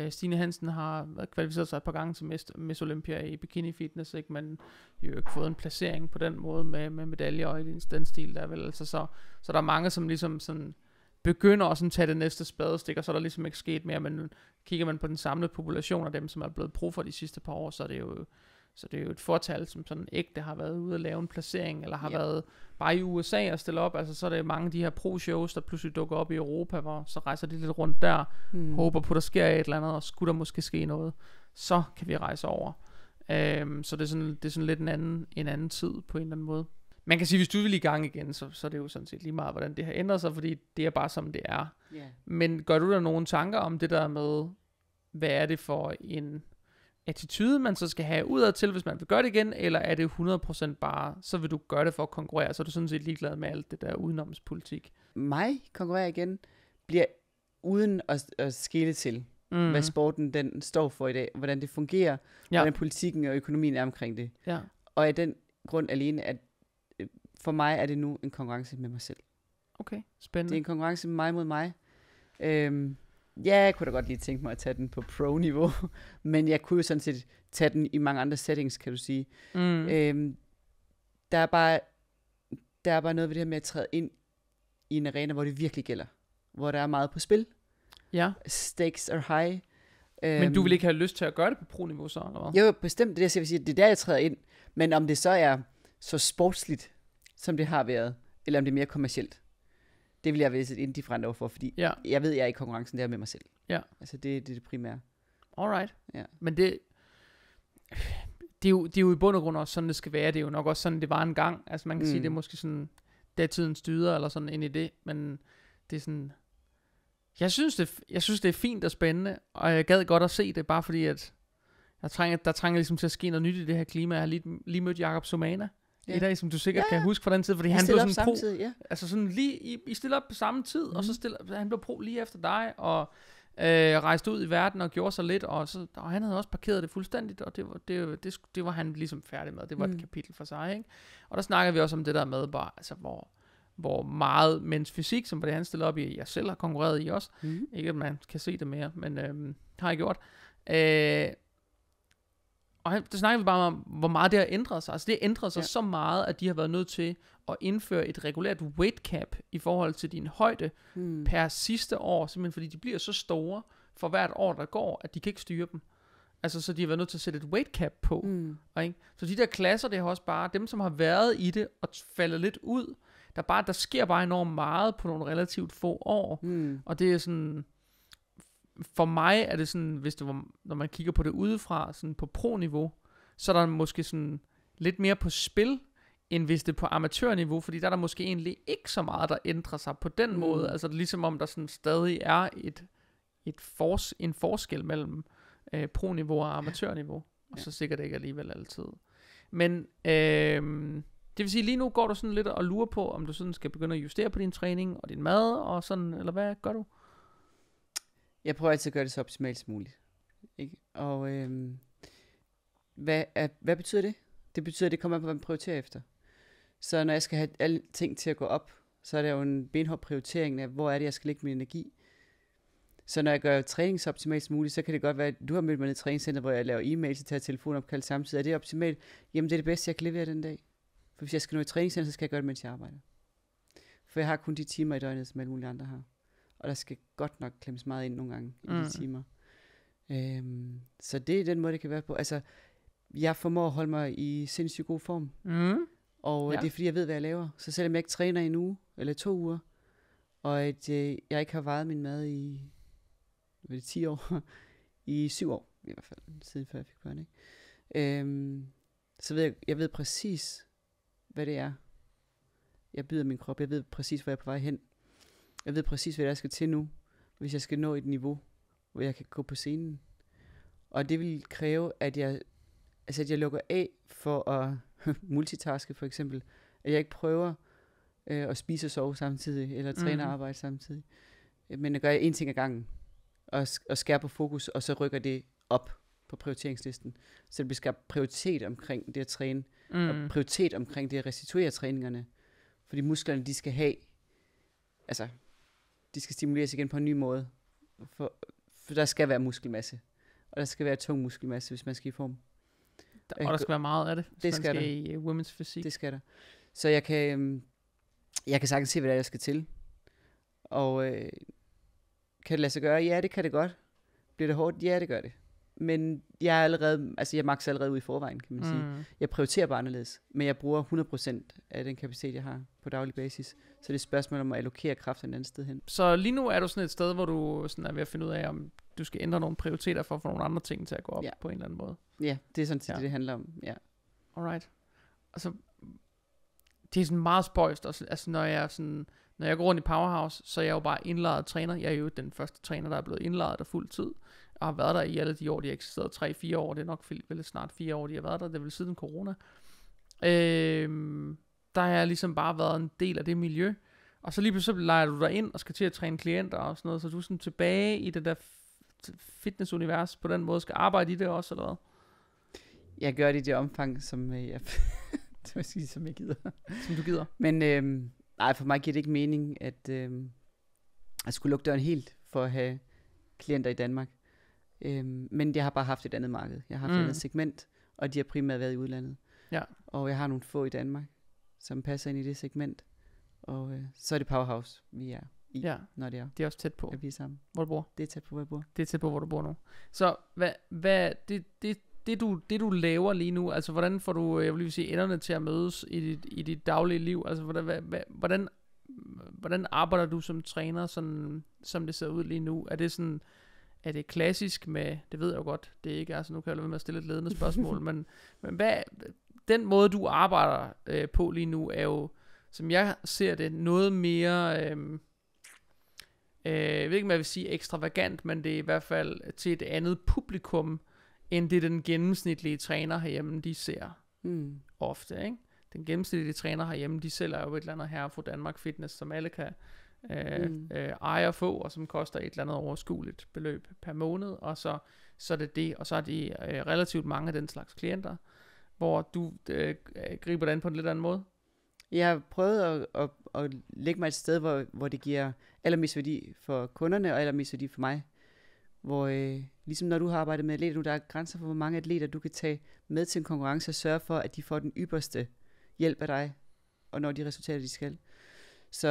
Stine Hansen har været kvalificeret sig et par gange til Miss Olympia i bikini fitness, ikke? Men jo ikke fået en placering på den måde med medaljer og i den stil der vel, altså så der er mange som ligesom sådan begynder at sådan tage det næste spadestik, og så er der ligesom ikke sket mere, men kigger man på den samlede population af dem, som er blevet pro for de sidste par år, så er det jo et fortal, som sådan ægte har været ude at lave en placering, eller har været bare i USA og stille op, altså så er det mange af de her pro-shows, der pludselig dukker op i Europa, hvor så rejser de lidt rundt der, håber på, der sker et eller andet, og skulle der måske ske noget, så kan vi rejse over. Så det er sådan lidt en anden tid på en eller anden måde. Man kan sige, hvis du vil i gang igen, så er det jo sådan set lige meget, hvordan det har ændret sig, fordi det er bare som det er. Yeah. Men gør du der nogle tanker om det der med, hvad er det for en attitude, man så skal have udad til, hvis man vil gøre det igen, eller er det 100% bare, så vil du gøre det for at konkurrere, så er du sådan set ligeglad med alt det der udenomspolitik? Mig konkurrere igen bliver uden at skille til, hvad sporten den står for i dag, hvordan det fungerer, hvordan politikken og økonomien er omkring det. Ja. Og af den grund alene, at for mig er det nu en konkurrence med mig selv. Okay, spændende. Det er en konkurrence med mig mod mig. Jeg kunne da godt lige tænke mig at tage den på pro-niveau, men jeg kunne jo sådan set tage den i mange andre settings, kan du sige. Der er bare noget ved det her med at træde ind i en arena, hvor det virkelig gælder. Hvor der er meget på spil. Ja. Stakes are high. Men du vil ikke have lyst til at gøre det på pro-niveau så, eller hvad? Jo, bestemt. Det jeg vil sige, det er der, jeg træder ind. Men om det så er så sportsligt, som det har været, eller om det er mere kommercielt, det vil jeg vise et indifferent over for, fordi jeg ved, jeg er i konkurrencen der med mig selv. Ja. Altså det er det primære. Alright. Ja. Men det er jo i bund og grund også sådan, det skal være. Det er jo nok også sådan, det var en gang. Altså man kan sige, det er måske sådan, datiden styder, eller sådan ind i det, men det er sådan, jeg synes det er fint og spændende, og jeg gad godt at se det, bare fordi, at der trænger ligesom til at ske noget nyt i det her klima. Jeg har lige mødt Jakob Somana i dag, som du sikkert kan huske fra den tid, fordi han blev sådan pro, altså sådan lige, I stiller op på samme tid, og så han blev pro lige efter dig, og rejste ud i verden og gjorde sig lidt, og han havde også parkeret det fuldstændigt, og det var han ligesom færdig med. Det var et kapitel for sig, ikke? Og der snakkede vi også om det der med, bare, altså hvor meget mens fysik, som var det han stillede op i, jeg selv har konkurreret i også, ikke at man kan se det mere, men har jeg gjort. Og der snakker vi bare om, hvor meget det har ændret sig. Altså det har ændret sig så meget, at de har været nødt til at indføre et regulært weight cap i forhold til din højde per sidste år, simpelthen fordi de bliver så store, for hvert år, der går, at de kan ikke styre dem. Altså, så de har været nødt til at sætte et weight cap på. Ikke? Så de der klasser, det er også bare dem, som har været i det og faldet lidt ud. Der sker bare enormt meget på nogle relativt få år. Og det er sådan, for mig er det sådan, når man kigger på det udefra, sådan på pro-niveau, så er der måske sådan lidt mere på spil, end hvis det er på amatørniveau, fordi der er der måske egentlig ikke så meget, der ændrer sig på den måde. Altså det er ligesom om der sådan stadig er en forskel mellem pro-niveau og amatørniveau, og så sikkert ikke alligevel altid. Men det vil sige, lige nu går du sådan lidt og lurer på, om du sådan skal begynde at justere på din træning og din mad, og sådan, eller hvad gør du? Jeg prøver altid at gøre det så optimalt som muligt. Ikke? Og hvad betyder det? Det betyder, at det kommer an på, hvad man prioriterer efter. Så når jeg skal have alle ting til at gå op, så er det jo en benhård prioritering af, hvor er det, jeg skal lægge min energi. Så når jeg gør træning så optimalt som muligt, så kan det godt være, at du har mødt mig i et træningscenter, hvor jeg laver e-mails og tager telefonopkald samtidig. Er det optimalt? Jamen det er det bedste, jeg kan levere den dag. For hvis jeg skal nå i træningscenter, så skal jeg gøre det, mens jeg arbejder. For jeg har kun de timer i døgnet, som alle mulige andre har. Og der skal godt nok klemmes meget ind nogle gange i de timer. Så det er den måde, det kan være på. Altså, jeg formår at holde mig i sindssygt god form. Og det er fordi, jeg ved, hvad jeg laver. Så selvom jeg ikke træner i en uge, eller 2 uger, og at jeg ikke har vejet min mad i 10 år, i 7 år i hvert fald, siden før jeg fik børn, ikke? Så ved jeg ved præcis, hvad det er, jeg byder min krop. Jeg ved præcis, hvor jeg er på vej hen. Jeg ved præcis, hvad jeg skal til nu, hvis jeg skal nå et niveau, hvor jeg kan gå på scenen. Og det vil kræve, at jeg lukker af for at multitaske, for eksempel. At jeg ikke prøver at spise og sove samtidig, eller træne og arbejde samtidig. Men jeg gør en ting ad gangen, og skærper fokus, og så rykker det op på prioriteringslisten. Så det bliver skabt prioritet omkring det at træne, og prioritet omkring det at restituere træningerne. Fordi musklerne, de skal have, altså, de skal stimuleres igen på en ny måde. For der skal være muskelmasse. Og der skal være tung muskelmasse, hvis man skal i form. Og der skal være meget af det, hvis det man skal i women's fysik. Det skal der. Så jeg kan sagtens se, hvad det er, jeg skal til. Og kan det lade sig gøre? Ja, det kan det godt. Bliver det hårdt? Ja, det gør det. Men jeg makser allerede ud i forvejen, kan man sige. Jeg prioriterer bare anderledes, men jeg bruger 100% af den kapacitet, jeg har på daglig basis. Så det er et spørgsmål om at allokere kraft et andet sted hen. Så lige nu er du sådan et sted, hvor du sådan er ved at finde ud af, om du skal ændre nogle prioriteter for at få nogle andre ting til at gå op på en eller anden måde. Ja, det er sådan set det handler om. Ja. Alright. Altså, det er sådan meget spøjst. Altså, når jeg går rundt i Powerhouse, så er jeg jo bare indlejet træner. Jeg er jo den første træner, der er blevet indlejet der fuld tid. Jeg har været der i alle de år, de har eksisteret 3-4 år. Det er nok vel snart 4 år, de har været der. Det er vel siden corona. Der har jeg ligesom bare været en del af det miljø. Og så lige pludselig leger du dig ind og skal til at træne klienter og sådan noget. Så du er sådan tilbage i det der fitnessunivers på den måde. Skal arbejde i det også, eller hvad? Jeg gør det i det omfang, som jeg gider. Som du gider. Men nej, for mig giver det ikke mening, at skulle lukke døren helt for at have klienter i Danmark. Men jeg har bare haft et andet marked. Jeg har haft et andet segment, og de har primært været i udlandet. Ja. Og jeg har nogle få i Danmark, som passer ind i det segment. Og så er det Powerhouse, vi er i, når det er. Det er også tæt på. At vi er sammen. Hvor du bor? Det er tæt på, hvor jeg bor. Det er tæt på, hvor du bor nu. Så det du laver lige nu, altså hvordan får du, jeg vil lige sige, enderne til at mødes i dit daglige liv? Altså hvordan arbejder du som træner, sådan, som det ser ud lige nu? Er det klassisk med, det ved jeg jo godt, det ikke er, så nu kan jeg lade være med at stille et ledende spørgsmål, men hvad, den måde du arbejder på lige nu, er jo, som jeg ser det, noget mere, jeg ved ikke, hvad jeg vil sige ekstravagant, men det er i hvert fald til et andet publikum, end det den gennemsnitlige træner herhjemme, de ser ofte, ikke? Den gennemsnitlige træner herhjemme, de sælger jo et eller andet her fra Danmark Fitness, som alle kan eje og få, og som koster et eller andet overskueligt beløb per måned, og så er det, og så er de relativt mange af den slags klienter, hvor du griber det an på en lidt anden måde. Jeg har prøvet at lægge mig et sted, hvor det giver allermest værdi for kunderne, og allermest værdi for mig. Hvor ligesom når du har arbejdet med atleter, der er grænser for, hvor mange atleter du kan tage med til en konkurrence og sørge for, at de får den ypperste hjælp af dig, og når de resultater, de skal. Så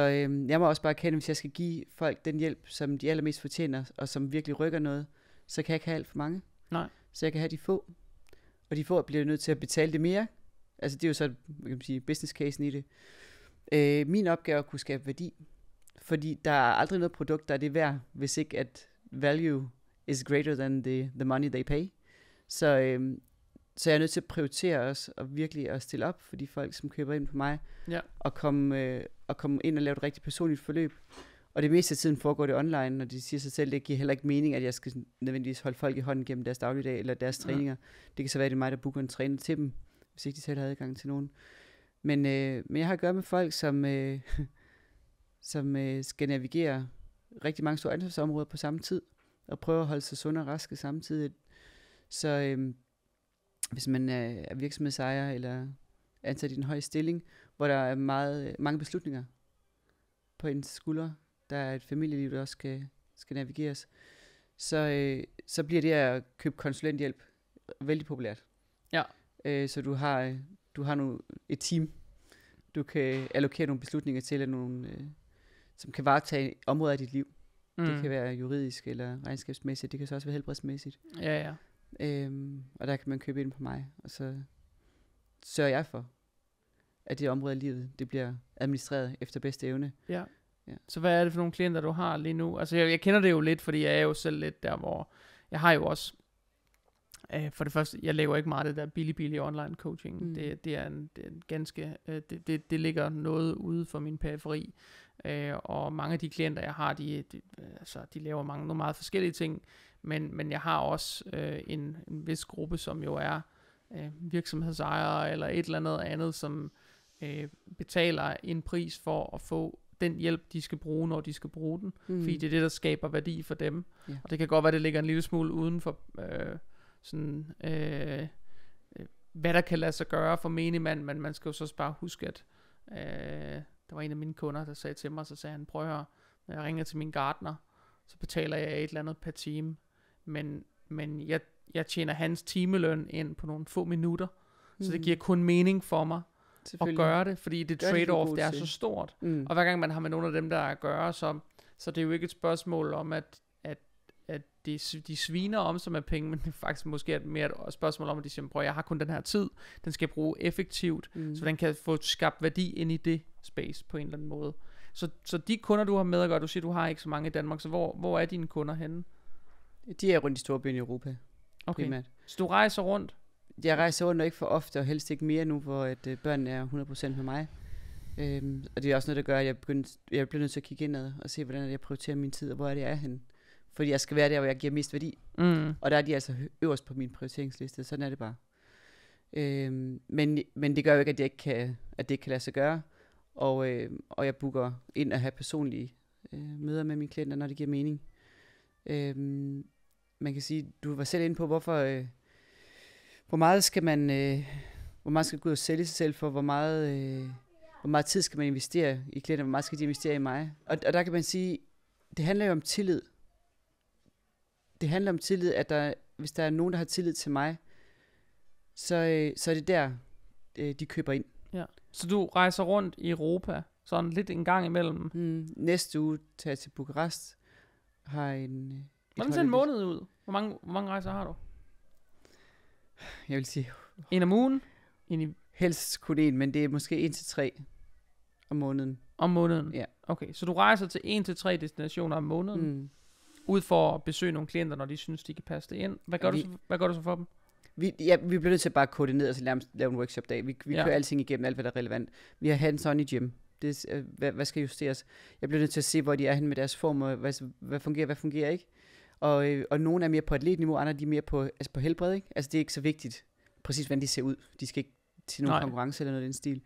jeg må også bare kende, hvis jeg skal give folk den hjælp, som de allermest fortjener, og som virkelig rykker noget, så kan jeg ikke have alt for mange. Nej. Så jeg kan have de få. Og de få bliver nødt til at betale det mere. Altså det er jo så, kan man sige, business casen i det. Min opgave er at kunne skabe værdi. Fordi der er aldrig noget produkt, der er det værd, hvis ikke at value is greater than the money they pay. Så jeg er nødt til at prioritere os, og virkelig at stille op for de folk, som køber ind på mig, og komme ind og lave et rigtig personligt forløb. Og det meste af tiden foregår det online, og de siger sig selv, det giver heller ikke mening, at jeg skal nødvendigvis holde folk i hånden gennem deres dagligdag, eller deres træninger. Det kan så være, det er mig, der booker en træner til dem, hvis ikke de selv har adgang til nogen. Men jeg har at gøre med folk, som skal navigere rigtig mange store ansvarsområder på samme tid, og prøve at holde sig sunde og raske samtidig. Så hvis man er virksomhedsejer, eller ansat i en høj stilling, hvor der er mange beslutninger på ens skuldre, der er et familieliv, der også skal navigeres, så bliver det at købe konsulenthjælp vældig populært. Ja. Så du har nu et team, du kan allokere nogle beslutninger til, eller nogle, som kan varetage områder af dit liv. Det kan være juridisk eller regnskabsmæssigt, det kan så også være helbredsmæssigt. Ja. Og der kan man købe ind på mig, og så sørger jeg for, at det område af livet, det bliver administreret efter bedste evne. Ja. Så hvad er det for nogle klienter, du har lige nu? Altså jeg kender det jo lidt, fordi jeg er jo selv lidt der, hvor jeg har jo også, for det første, jeg laver ikke meget af det der billig online coaching. Det er en ganske, det ligger noget ude for min periferi. Og mange af de klienter, jeg har, de laver nogle meget forskellige ting, men jeg har også en vis gruppe, som jo er virksomhedsejere eller et eller andet, som betaler en pris for at få den hjælp, de skal bruge, når de skal bruge den. Fordi det er det, der skaber værdi for dem. Yeah. Og det kan godt være, det ligger en lille smule uden for hvad der kan lade sig gøre for menigmand, men man skal jo så bare huske, at der var en af mine kunder, der sagde til mig, så sagde han, prøv at høre, når jeg ringer til min gartner, så betaler jeg et eller andet per time, men jeg tjener hans timeløn ind på nogle få minutter, så det giver kun mening for mig at gøre det, fordi det trade-off, det er så stort. Og hver gang man har med nogle af dem, der er at gøre, så det er jo ikke et spørgsmål om, at de sviner om sig med penge, men det er faktisk måske mere et spørgsmål om, at de siger, prøv, jeg har kun den her tid, den skal jeg bruge effektivt, så den kan få skabt værdi ind i det space på en eller anden måde. Så de kunder, du har med at gøre, du siger, du har ikke så mange i Danmark, så hvor er dine kunder henne? De er rundt i store byer i Europa. Okay, primært. Så du rejser rundt? Jeg rejser rundt, og ikke for ofte, og helst ikke mere nu, hvor børnene er 100% med mig. Og det er også noget, der gør, at jeg bliver nødt til at kigge indad og se, hvordan jeg prioriterer min tid, og hvor er det, jeg er henne. Fordi jeg skal være der, hvor jeg giver mest værdi. Og der er de altså øverst på min prioriteringsliste. Sådan er det bare. Men det gør jo ikke, at det ikke kan lade sig gøre. Og jeg booker ind at have personlige møder med mine klienter, når det giver mening. Man kan sige, du var selv inde på, hvor meget skal man gå ud og sælge sig selv for, hvor meget tid skal man investere i klienter, hvor meget skal de investere i mig. Og der kan man sige, det handler jo om tillid. Det handler om tillid, at hvis der er nogen, der har tillid til mig, så er det der, de køber ind. Ja. Så du rejser rundt i Europa, sådan lidt en gang imellem? Næste uge tager jeg til Bukarest. Hvordan ser en måned ud? Hvor mange rejser har du? Jeg vil sige... En om ugen? Helst kun en, men det er måske 1-3 om måneden. Om måneden? Ja. Okay, så du rejser til 1-3 destinationer om måneden? Ud for at besøge nogle klienter, når de synes, de kan passe det ind. Hvad gør du så for dem? Vi bliver nødt til at bare kode ned og så lave en workshop-dag. Vi kører alting igennem, alt hvad der er relevant. Vi har hands-on i gym. Hvad skal justeres? Jeg bliver nødt til at se, hvor de er henne med deres form, og hvad fungerer ikke. Og nogle er mere på atletniveau, andre de er mere på helbred. Ikke? Altså det er ikke så vigtigt, præcis hvordan de ser ud. De skal ikke til nogen konkurrence eller noget af den stil.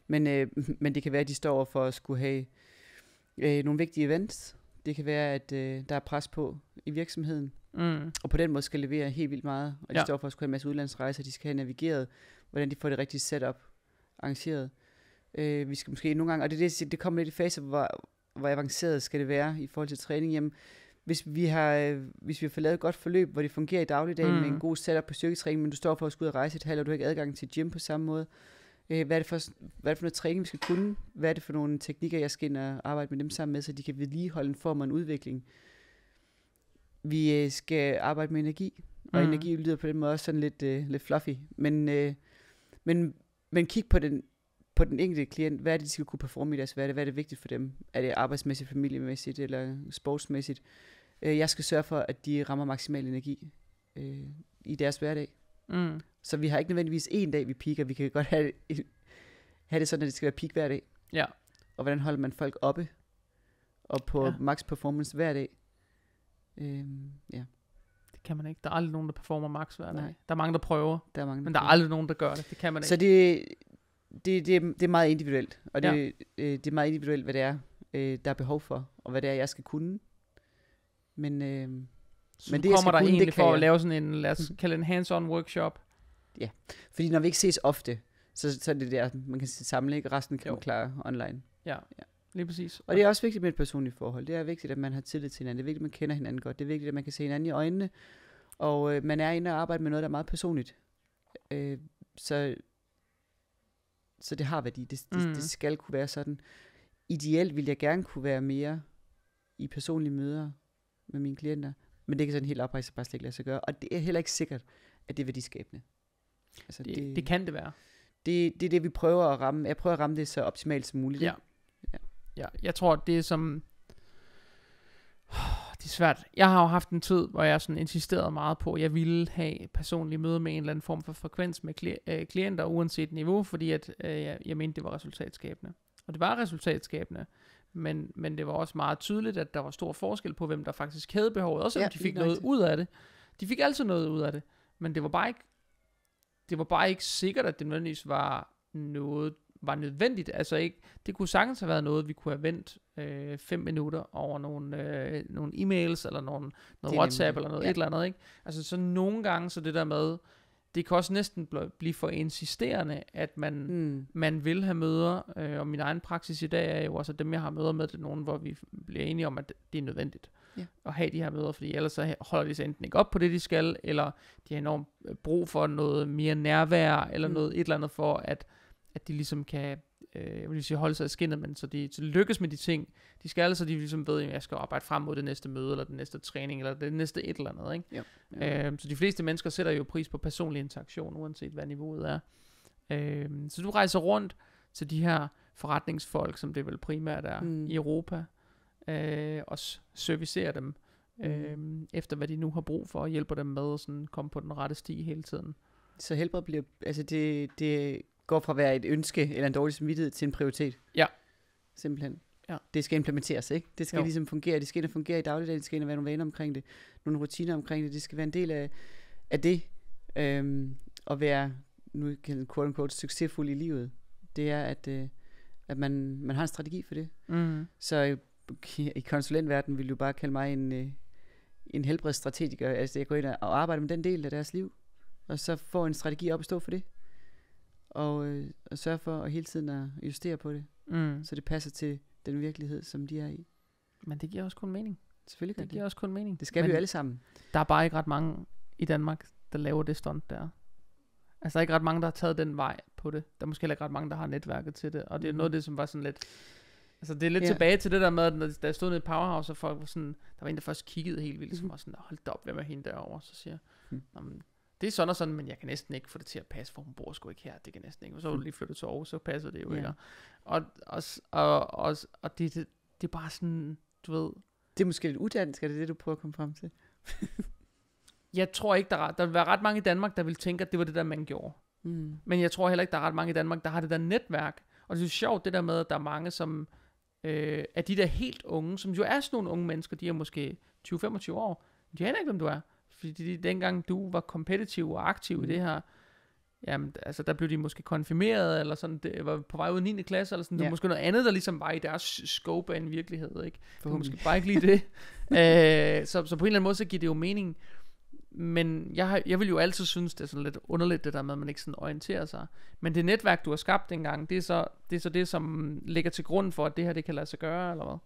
Men det kan være, at de står over for at skulle have nogle vigtige events. Det kan være, at der er pres på i virksomheden. Og på den måde skal levere helt vildt meget. Og de står for at skulle have en masse udlandsrejser. De skal have navigeret, hvordan de får det rigtige setup arrangeret. Vi skal måske nogle gange, og det kommer lidt i fase, hvor avanceret skal det være i forhold til træning. Jamen, hvis vi har fået lavet et godt forløb, hvor det fungerer i dagligdagen med en god setup på styrketræning, men du står for at skulle ud og rejse et halvt, og du har ikke adgang til gym på samme måde, Hvad er det for noget træning, vi skal kunne? Hvad er det for nogle teknikker, jeg skal ind og arbejde med dem sammen med, så de kan vedligeholde en form og en udvikling? Vi skal arbejde med energi, og energi lyder på den måde også sådan lidt fluffy. Men kig på den enkelte klient. Hvad er det, de skal kunne performe i deres hverdag? Hvad er det vigtigt for dem? Er det arbejdsmæssigt, familiemæssigt eller sportsmæssigt? Jeg skal sørge for, at de rammer maksimal energi i deres hverdag. Så vi har ikke nødvendigvis en dag, vi peaker. Vi kan godt have det sådan, at det skal være peak hver dag. Ja. Og hvordan holder man folk oppe og på max performance hver dag? Ja. Det kan man ikke. Der er aldrig nogen, der performer max hver dag. Nej. Der er mange, der prøver, men der er aldrig nogen, der gør det. Det kan man ikke. Så det er meget individuelt. Og det er meget individuelt, hvad det er, der er behov for, og hvad det er, jeg skal kunne. Men det kommer der egentlig for at lave sådan en, lad os kalde en hands-on workshop. Ja, fordi når vi ikke ses ofte, så er det der, man kan samle, ikke? Resten kan man klare online. Ja, lige præcis. Og det er også vigtigt med et personligt forhold. Det er vigtigt, at man har tillid til hinanden. Det er vigtigt, at man kender hinanden godt. Det er vigtigt, at man kan se hinanden i øjnene. Og man er inde og arbejde med noget, der er meget personligt. Så det har værdi. Det skal kunne være sådan. Ideelt vil jeg gerne kunne være mere i personlige møder med mine klienter. Men det kan sådan helt oprejst bare slet ikke lade sig gøre. Og det er heller ikke sikkert, at det er værdiskabende. Altså det kan det være. Det er det, vi prøver at ramme. Jeg prøver at ramme det så optimalt som muligt. Ja, jeg tror, det er som... Det er svært. Jeg har jo haft en tid, hvor jeg sådan insisterede meget på, at jeg ville have personlige møder med en eller anden form for frekvens med klienter, uanset niveau, fordi at, jeg mente, det var resultatskabende. Og det var resultatskabende, men det var også meget tydeligt, at der var stor forskel på, hvem der faktisk havde behovet, også om de fik noget ud af det. De fik altid noget ud af det, men det var bare ikke sikkert, at det nødvendigvis var nødvendigt. Altså ikke, det kunne sagtens have været noget, vi kunne have vendt 5 minutter over nogle e-mails, eller noget WhatsApp, eller noget et eller andet, ikke? Altså så nogle gange, så det der med, det kan også næsten blive for insisterende, at man vil have møder, og min egen praksis i dag er jo også, at dem jeg har møder med, det er nogen, hvor vi bliver enige om, at det er nødvendigt at have de her møder, fordi ellers så holder de sig enten ikke op på det, de skal, eller de har enormt brug for noget mere nærvær, eller noget et eller andet for, at de ligesom kan, jeg vil sige holde sig i skinnet, men så de lykkes med de ting, de skal, så de ligesom ved, at jeg skal arbejde frem mod det næste møde, eller den næste træning, eller det næste et eller andet, ikke? Ja. Så de fleste mennesker sætter jo pris på personlig interaktion, uanset hvad niveauet er. Så du rejser rundt til de her forretningsfolk, som det vel primært er i Europa, og servicerer dem, efter hvad de nu har brug for, og hjælper dem med at sådan komme på den rette sti hele tiden. Så helbred bliver, altså det går fra at være et ønske eller en dårlig samvittighed til en prioritet. Ja. Simpelthen. Ja. Det skal implementeres, ikke? Det skal ligesom fungere. Det skal ind og fungere i dagligdagen. Det skal ind og være nogle vaner omkring det. Nogle rutiner omkring det. Det skal være en del af det. At være, nu kan jeg quote unquote, succesfuld i livet. Det er, at man har en strategi for det. Så i konsulentverdenen vil du bare kalde mig en helbredsstrategiker. Altså jeg går ind og arbejder med den del af deres liv. Og så får en strategi op at stå for det. Og sørge for at hele tiden at justere på det, så det passer til den virkelighed, som de er i. Men det giver også kun mening. Selvfølgelig det giver også kun mening. Det skal vi jo alle sammen. Der er bare ikke ret mange i Danmark, der laver det stunt der. Altså der er ikke ret mange, der har taget den vej på det. Der er måske heller ikke ret mange, der har netværket til det. Og det er noget af det, som var sådan lidt... Altså det er lidt tilbage til det der med, at da jeg stod nede i Powerhouse, og folk var sådan... Der var en, der først kiggede helt vildt, som var sådan, hold da op, hvem er hende derovre? Så siger det er sådan og sådan, men jeg kan næsten ikke få det til at passe, for hun bor sgu ikke her. Det kan næsten ikke. Og så er du lige flyttet til Aarhus, så passer det jo ikke. Og det er bare sådan, du ved... Det er måske lidt udansk, er det du prøver at komme frem til? Jeg tror ikke, der vil være ret mange i Danmark, der vil tænke, at det var det der, man gjorde. Men jeg tror heller ikke, der er ret mange i Danmark, der har det der netværk. Og det er sjovt, det der med, at der er mange, som er de der helt unge, som jo er sådan nogle unge mennesker, de er måske 20-25 år. De aner ikke, hvem du er. Fordi dengang du var kompetitiv og aktiv i det her, jamen, altså der blev de måske konfirmeret, eller sådan, det var på vej ud i 9. klasse, eller sådan, det var måske noget andet, der ligesom var i deres scope af en virkelighed, ikke? Det var måske bare ikke lige det. Så på en eller anden måde, så giver det jo mening. Men jeg vil jo altid synes, det er sådan lidt underligt, det der med, at man ikke sådan orienterer sig. Men det netværk, du har skabt dengang, det er så det, som ligger til grund for, at det her, det kan lade sig gøre, eller hvad?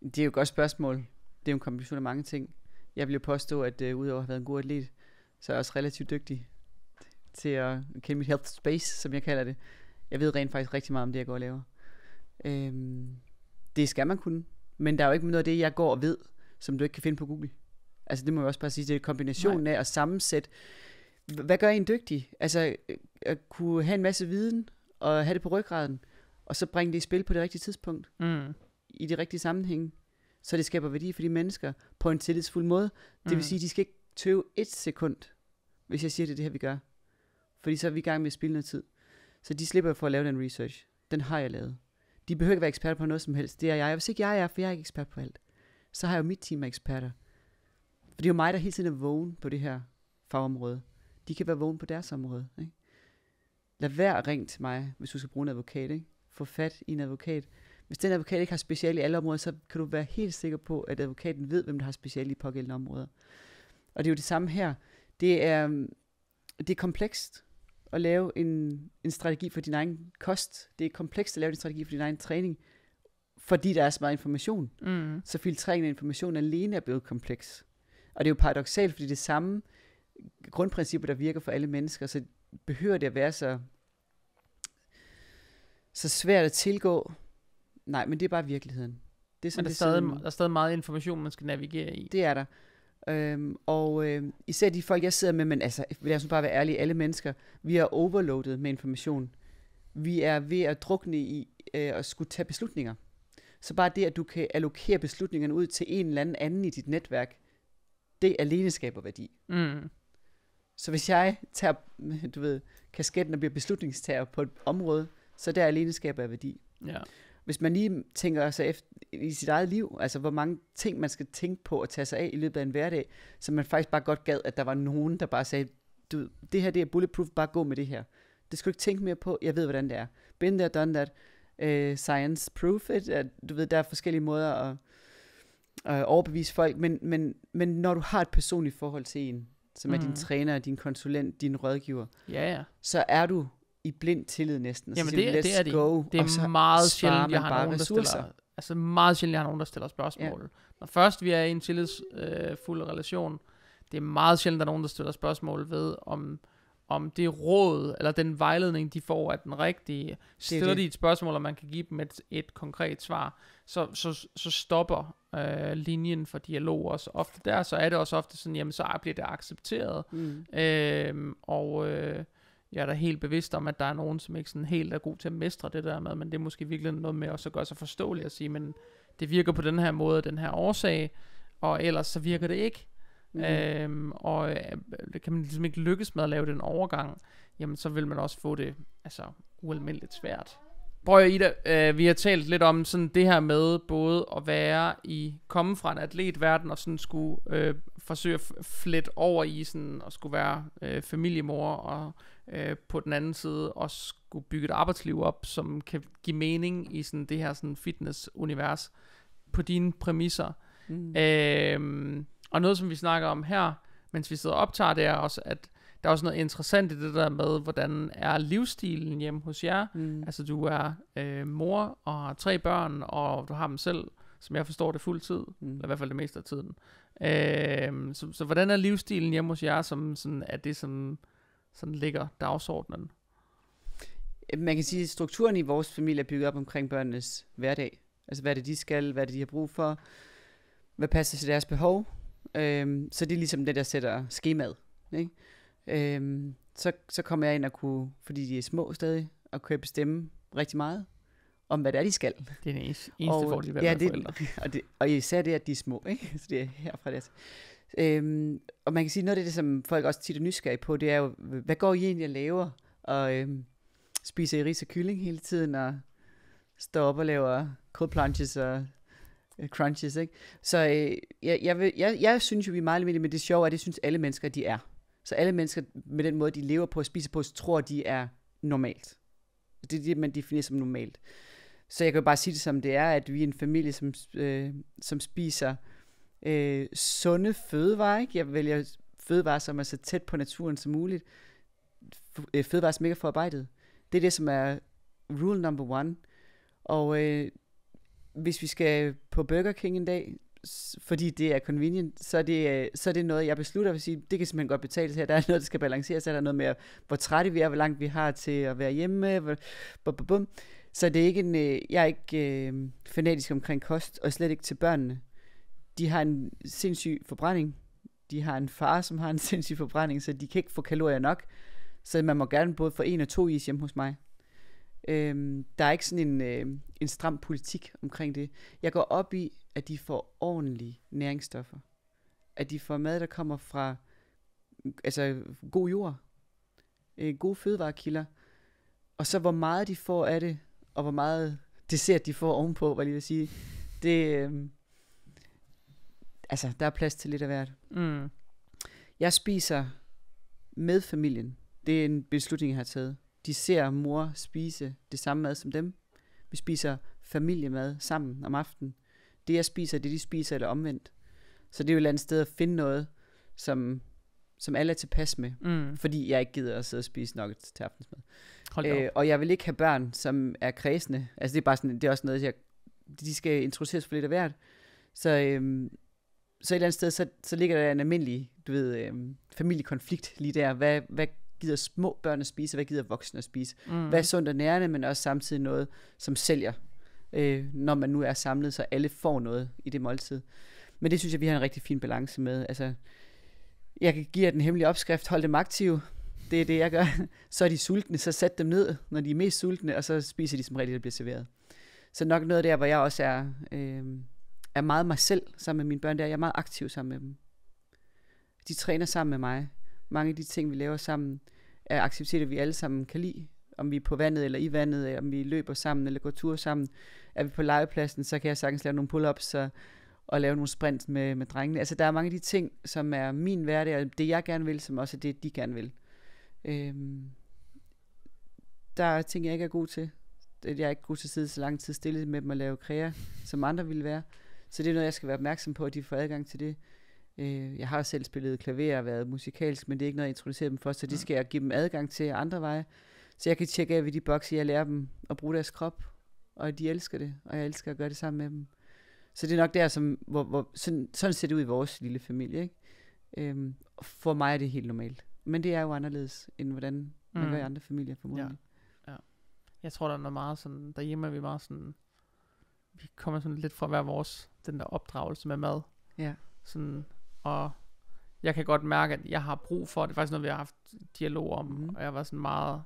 Det er jo et godt spørgsmål. Det er jo en kombination af mange ting. Jeg vil jo påstå, at udover at have været en god atlet, så er jeg også relativt dygtig. til at kende mit health space, som jeg kalder det. Jeg ved rent faktisk rigtig meget om det, jeg går og laver. Det skal man kunne. Men der er jo ikke noget af det, jeg går og ved, som du ikke kan finde på Google. Altså det må jeg også bare sige, det er kombinationen af at sammensætte. Hvad gør en dygtig? Altså at kunne have en masse viden, og have det på ryggraden, og så bringe det i spil på det rigtige tidspunkt. I de rigtige sammenhænge. Så det skaber værdi for de mennesker på en tillidsfuld måde. Det vil sige, at de skal ikke tøve et sekund, hvis jeg siger, det er det her, vi gør. Fordi så er vi i gang med at spilde noget tid. Så de slipper for at lave den research. Den har jeg lavet. De behøver ikke være eksperter på noget som helst. Det er jeg. Hvis ikke jeg er, for jeg er ikke ekspert på alt, så har jeg jo mit team af eksperter. For det er jo mig, der hele tiden er vågen på det her fagområde. De kan være vågen på deres område. Ikke? Lad være at ringe til mig, hvis du skal bruge en advokat. Ikke? Få fat i en advokat. Hvis den advokat ikke har special i alle områder, så kan du være helt sikker på, at advokaten ved, hvem der har special i pågældende områder. Og det er jo det samme her. Det er komplekst at lave en strategi for din egen kost. Det er komplekst at lave en strategi for din egen træning, fordi der er så meget information. Så filtreringen af information alene er blevet kompleks. Og det er jo paradoksalt, fordi det er samme grundprincipper, der virker for alle mennesker, så behøver det at være så svært at tilgå. Nej, men det er bare virkeligheden. Det er sådan, men der er stadig meget information, man skal navigere i. Det er der. Især de folk, jeg sidder med, men altså, lad os bare være ærlige, alle mennesker, vi er overloadet med information. Vi er ved at drukne i at skulle tage beslutninger. Så bare det, at du kan allokere beslutningerne ud til en eller anden i dit netværk, det alene skaber værdi. Så hvis jeg tager, kasketten og bliver beslutningstager på et område, så der alene skaber jeg værdi. Ja. Hvis man lige tænker sig efter i sit eget liv, altså hvor mange ting man skal tænke på at tage sig af i løbet af en hverdag, så man faktisk bare godt gad, at der var nogen, der bare sagde, det her det er bulletproof, bare gå med det her. Det skal du ikke tænke mere på, jeg ved hvordan det er. Been there, done that, science proof it, der er forskellige måder at overbevise folk, men når du har et personligt forhold til en, som er din træner, din konsulent, din rådgiver, så er du i blind tillid næsten. Jamen det er det. Det er meget sjældent, jeg har nogen, der stiller spørgsmål. Ja. Når først vi er i en tillidsfuld relation, det er meget sjældent, der er nogen, der stiller spørgsmål ved, om det råd, eller den vejledning, de får, er den rigtige. Stiller de et spørgsmål, og man kan give dem et konkret svar, så stopper linjen for dialog også ofte der. Så er det også ofte sådan, jamen så bliver det accepteret. Jeg er da helt bevidst om, at der er nogen, som ikke sådan helt er god til at mestre det der med, men det er måske virkelig noget med også at gøre sig forståeligt at sige, men det virker på den her måde, den her årsag, og ellers så virker det ikke. Det kan man ligesom ikke lykkes med at lave den overgang, jamen så vil man også få det ualmindeligt svært. Prøv Ida, vi har talt lidt om sådan det her med både at komme fra en atletverden og sådan skulle forsøge at flette over i sådan at skulle være familiemor og på den anden side også skulle bygge et arbejdsliv op, som kan give mening i sådan det her sådan fitness-univers på dine præmisser. Og noget som vi snakker om her, mens vi sidder og optager, det er også, at der er også noget interessant i det der med, hvordan er livsstilen hjemme hos jer. Altså du er mor og har 3 børn, og du har dem selv, som jeg forstår det, fuld tid, eller i hvert fald det meste af tiden. Så hvordan er livsstilen hjemme hos jer, som sådan, er det, som sådan ligger dagsordenen? Man kan sige, at strukturen i vores familie er bygget op omkring børnenes hverdag. Altså hvad er det, de skal, hvad er det, de har brug for, hvad passer til deres behov. Så det er ligesom det, der sætter skemaet. Ikke? Så kommer jeg ind og kunne, fordi de er små stadig, og kunne bestemme rigtig meget om, hvad det er, de skal. Det er den eneste fordel ved at være forældre. Og især det, at de er små, ikke? Så det er herfra det. Og man kan sige, noget af det, som folk også tit er nysgerrige på, det er jo, hvad går I egentlig at lave? Og spiser I ris og kylling hele tiden, og står op og laver cold plunges og crunches, ikke? Så jeg synes jo, vi er meget almindelige, men det sjove er, at det synes alle mennesker, de er. Så alle mennesker, med den måde, de lever på og spiser på, tror, de er normalt. Det er det, man definerer som normalt. Så jeg kan jo bare sige det som det er, at vi er en familie, som spiser sunde fødevarer. Ikke? Jeg vælger fødevarer, som er så tæt på naturen som muligt. Fødevarer, som ikke er forarbejdet. Det er det, som er rule number 1. Og hvis vi skal på Burger King en dag, fordi det er convenient, så er det noget, jeg beslutter at sige, det kan simpelthen godt betales her. Der er noget, der skal balanceres, så er der noget med, hvor trætte vi er, hvor langt vi har til at være hjemme. Så det er ikke jeg er ikke fanatisk omkring kost, og slet ikke til børnene. De har en sindssyg forbrænding. De har en far, som har en sindssyg forbrænding, så de kan ikke få kalorier nok. Så man må gerne både få 1 og 2 is hjemme hos mig. Der er ikke sådan en stram politik omkring det. Jeg går op i, at de får ordentlige næringsstoffer. At de får mad, der kommer fra god jord. Gode fødevarekilder. Og så hvor meget de får af det, og hvor meget dessert de får ovenpå, hvad jeg vil sige. Det, der er plads til lidt af hvert. Mm. Jeg spiser med familien. Det er en beslutning, jeg har taget. De ser mor spise det samme mad som dem. Vi spiser familiemad sammen om aftenen. Det jeg spiser, det de spiser, eller omvendt. Så det er jo et eller andet sted at finde noget, som alle er tilpas med. Fordi jeg ikke gider at sidde og spise nuggets til aftensmad. Og jeg vil ikke have børn, som er kredsende. Altså det er bare sådan, det er også noget, de skal introduceres for lidt af hvert. Så et eller andet sted, så ligger der en almindelig, familiekonflikt lige der. Hvad gider små børn at spise, hvad gider voksne at spise? Hvad er sundt og nærende, men også samtidig noget, som sælger, når man nu er samlet, så alle får noget i det måltid. Men det synes jeg, vi har en rigtig fin balance med. Altså, jeg kan give jer den hemmelige opskrift, hold dem aktive. Det er det, jeg gør. Så er de sultne, så sæt dem ned, når de er mest sultne, og så spiser de som regel, der bliver serveret. Så nok noget der, hvor jeg også er meget mig selv sammen med mine børn, der jeg er meget aktiv sammen med dem. De træner sammen med mig. Mange af de ting, vi laver sammen, er aktiviteter, vi alle sammen kan lide. Om vi er på vandet eller i vandet, om vi løber sammen eller går tur sammen. Er vi på legepladsen, så kan jeg sagtens lave nogle pull-ups og lave nogle sprints med drengene. Altså der er mange af de ting, som er min hverdag, og det jeg gerne vil, som også er det, de gerne vil. Der er ting, jeg ikke er god til. Jeg er ikke god til at sidde så lang tid stille med dem og lave kræer, som andre ville være. Så det er noget, jeg skal være opmærksom på, at de får adgang til det. Jeg har selv spillet klaver og været musikalsk, men det er ikke noget, jeg introducerer dem for, så det skal jeg give dem adgang til andre veje. Så jeg kan tjekke af ved de bokse, jeg lærer dem at bruge deres krop, og de elsker det, og jeg elsker at gøre det sammen med dem. Så det er nok der, hvor sådan ser det ud i vores lille familie. Ikke? For mig er det helt normalt. Men det er jo anderledes, end hvordan man gør i andre familier formodentlig. Ja. Jeg tror, der er noget meget sådan, derhjemme er vi meget sådan, vi kommer sådan lidt fra hver vores, den der opdragelse med mad. Ja. Sådan, og jeg kan godt mærke, at jeg har brug for det. Det er faktisk noget, vi har haft dialog om, og jeg var sådan meget,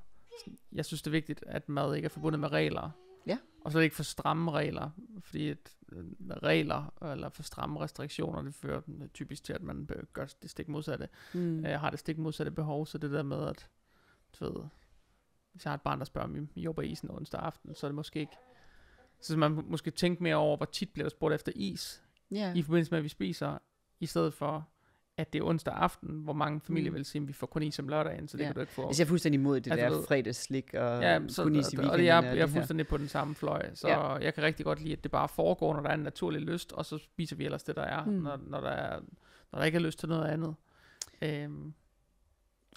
jeg synes det er vigtigt, at mad ikke er forbundet med regler. Ja. Og så er det ikke for stramme regler, fordi regler eller for stramme restriktioner, det fører typisk til, at man gør det stik modsatte. Har det stik modsatte behov, så det der med, at hvis jeg har et barn, der spørger, om vi jobber isen onsdag aften, så er det måske ikke, så man måske tænke mere over, hvor tit bliver der spurgt efter is, i forbindelse med, at vi spiser, i stedet for, at det er onsdag aften, hvor mange familier vil sige, at vi får kun is om lørdagen, så det kan du ikke få. Altså jeg er fuldstændig imod det der fredagsslik og kun is i weekenden. Og jeg er fuldstændig på den samme fløj, så jeg kan rigtig godt lide, at det bare foregår, når der er en naturlig lyst, og så spiser vi ellers det, der er, når der ikke er lyst til noget andet.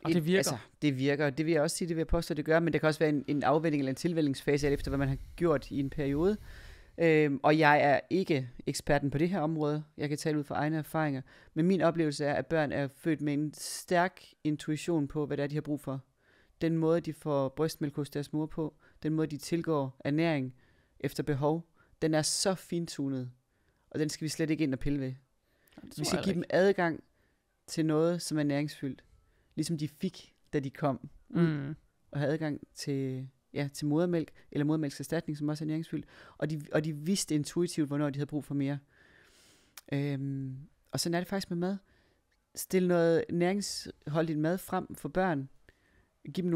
Og det virker. Altså, det virker, det vil jeg også sige, det vil jeg påstå, det gør, men det kan også være en afvænning eller en tilvændingsfase, efter hvad man har gjort i en periode. Og jeg er ikke eksperten på det her område. Jeg kan tale ud fra egne erfaringer. Men min oplevelse er, at børn er født med en stærk intuition på, hvad det er, de har brug for. Den måde, de får brystmælk hos deres mor på, den måde, de tilgår ernæring efter behov, den er så fintunet. Og den skal vi slet ikke ind og pille ved. Vi skal give dem adgang til noget, som er næringsfyldt. Ligesom de fik, da de kom ud og havde adgang til modermælk, eller modermælkserstatning, som også er næringsfyldt. Og de vidste intuitivt, hvornår de havde brug for mere. Og sådan er det faktisk med mad. Stil noget næringsholdigt mad frem for børn. Giv dem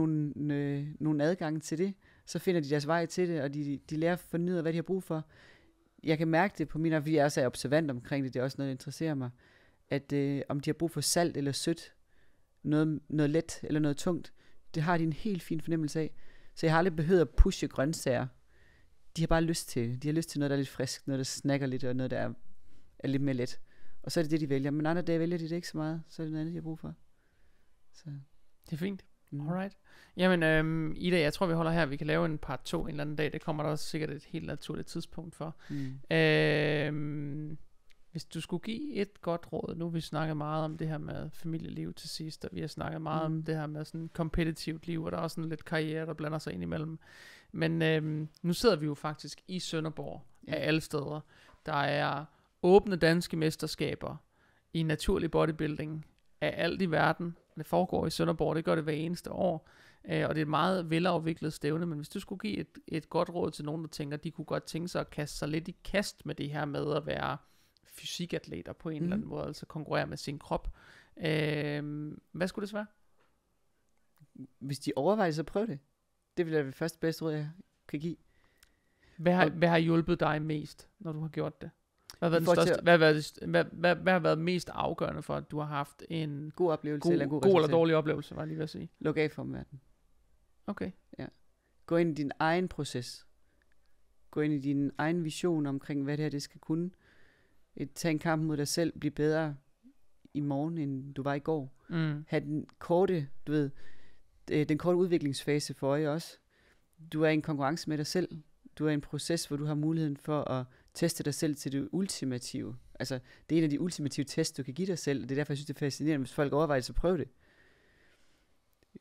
nogle adgang til det. Så finder de deres vej til det, og de lærer at finde ud af, hvad de har brug for. Jeg kan mærke det på mine, fordi jeg også er observant omkring det, det er også noget, der interesserer mig, at om de har brug for salt eller sødt, noget let eller noget tungt, det har de en helt fin fornemmelse af. Så jeg har aldrig behøvet at pushe grøntsager. De har bare lyst til det. De har lyst til noget, der er lidt frisk, noget, der snakker lidt, og noget, der er lidt mere let. Og så er det det, de vælger. Men andre dage vælger de det ikke så meget. Så er det noget andet, de har brug for. Så. Det er fint. Alright. Jamen, Ida, jeg tror, vi holder her. Vi kan lave en part 2 en eller anden dag. Det kommer der også sikkert et helt naturligt tidspunkt for. Hvis du skulle give et godt råd, nu har vi snakket meget om det her med familieliv til sidst, og vi har snakket meget om det her med sådan kompetitivt liv, og der er også sådan lidt karriere, der blander sig ind imellem. Men nu sidder vi jo faktisk i Sønderborg af alle steder. Der er åbne danske mesterskaber i naturlig bodybuilding af alt i verden. Det foregår i Sønderborg, det gør det hver eneste år. Og det er et meget velafviklet stævne, men hvis du skulle give et godt råd til nogen, der tænker, de kunne godt tænke sig at kaste sig lidt i kast med det her med at være fysikatleter på en eller anden måde, altså konkurrere med sin krop. Hvad skulle det være? Hvis de overvejer, så prøv det. Det vil være det første bedste råd, jeg kan give. Hvad har hjulpet dig mest, når du har gjort det? Hvad har været mest afgørende for, at du har haft en god oplevelse eller en god eller dårlig oplevelse, var jeg lige ved at sige? Luk af for omverdenen. Okay. Ja. Gå ind i din egen proces. Gå ind i din egen vision omkring, hvad det her det skal kunne. Tag en kamp mod dig selv. Bliv bedre i morgen, end du var i går. Ha' den korte, den korte udviklingsfase for øje også. Du er i en konkurrence med dig selv. Du er i en proces, hvor du har muligheden for at teste dig selv til det ultimative. Altså, det er en af de ultimative tests, du kan give dig selv. Det er derfor, jeg synes, det er fascinerende. Hvis folk overvejer det, så prøv det.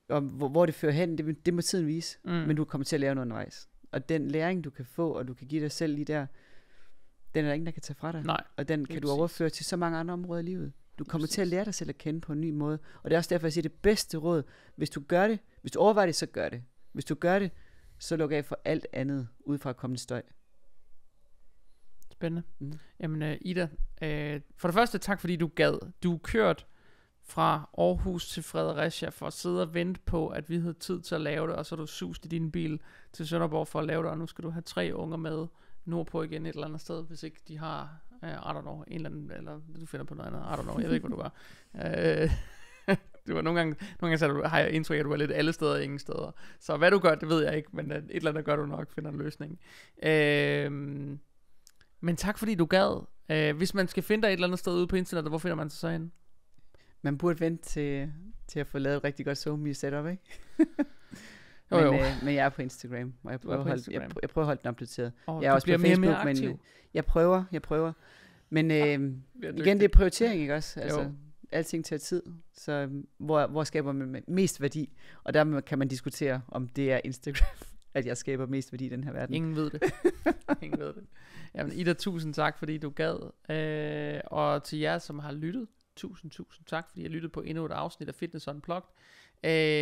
Og hvor det fører hen, det må tiden vise. Men du kommer til at lære noget undervejs. Og den læring, du kan få, og du kan give dig selv lige der, den er der ingen, der kan tage fra dig. Nej, og den kan du overføre til så mange andre områder i livet. Du kommer til at lære dig selv at kende på en ny måde. Og det er også derfor, jeg siger, det bedste råd, hvis du gør det, hvis du overvejer det, så gør det. Hvis du gør det, så luk af for alt andet, ud fra kommende støj. Spændende. Jamen Ida, for det første tak, fordi du gad. Du kørt fra Aarhus til Fredericia for at sidde og vente på, at vi havde tid til at lave det, og så du sust i din bil til Sønderborg for at lave det, og nu skal du have 3 unger med nordpå igen et eller andet sted, hvis ikke de har, I don't know, en eller anden, eller du finder på noget andet, I don't know, jeg ved ikke, hvad du gør. Det var nogle gange så har jeg indtryk, at du er lidt alle steder og ingen steder. Så hvad du gør, det ved jeg ikke, men et eller andet gør du nok, finder en løsning. Men tak fordi du gad. Hvis man skal finde dig et eller andet sted ude på internettet, hvor finder man sig så hen? Man burde vente til at få lavet et rigtig godt SoMe setup, ikke? Men jeg er på Instagram, og jeg prøver at holde den opdateret. Jeg er også på Facebook, men jeg prøver. Men igen, det er prioritering, ikke også? Altså, alting tager tid, så hvor skaber man mest værdi? Og der kan man diskutere, om det er Instagram, at jeg skaber mest værdi i den her verden. Ingen ved det. Ingen ved det. Jamen Ida, tusind tak, fordi du gad. Og til jer, som har lyttet, tusind tak, fordi jeg lyttede på endnu et afsnit af Fitness Unplugged.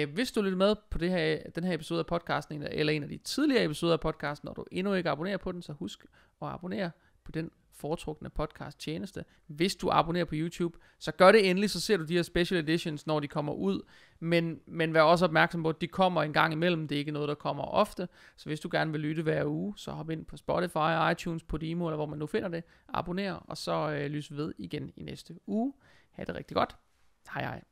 Hvis du lytter med på den her episode af podcasten, eller en af de tidligere episoder af podcasten, og du endnu ikke abonnerer på den, så husk at abonnere på den foretrukne podcast tjeneste. Hvis du abonnerer på YouTube, så gør det endelig, så ser du de her special editions, når de kommer ud. Men vær også opmærksom på, at de kommer en gang imellem. Det er ikke noget, der kommer ofte. Så hvis du gerne vil lytte hver uge, så hop ind på Spotify, iTunes, Podimo, eller hvor man nu finder det. Abonner, og så lys ved igen i næste uge. Ha' det rigtig godt. Hej hej.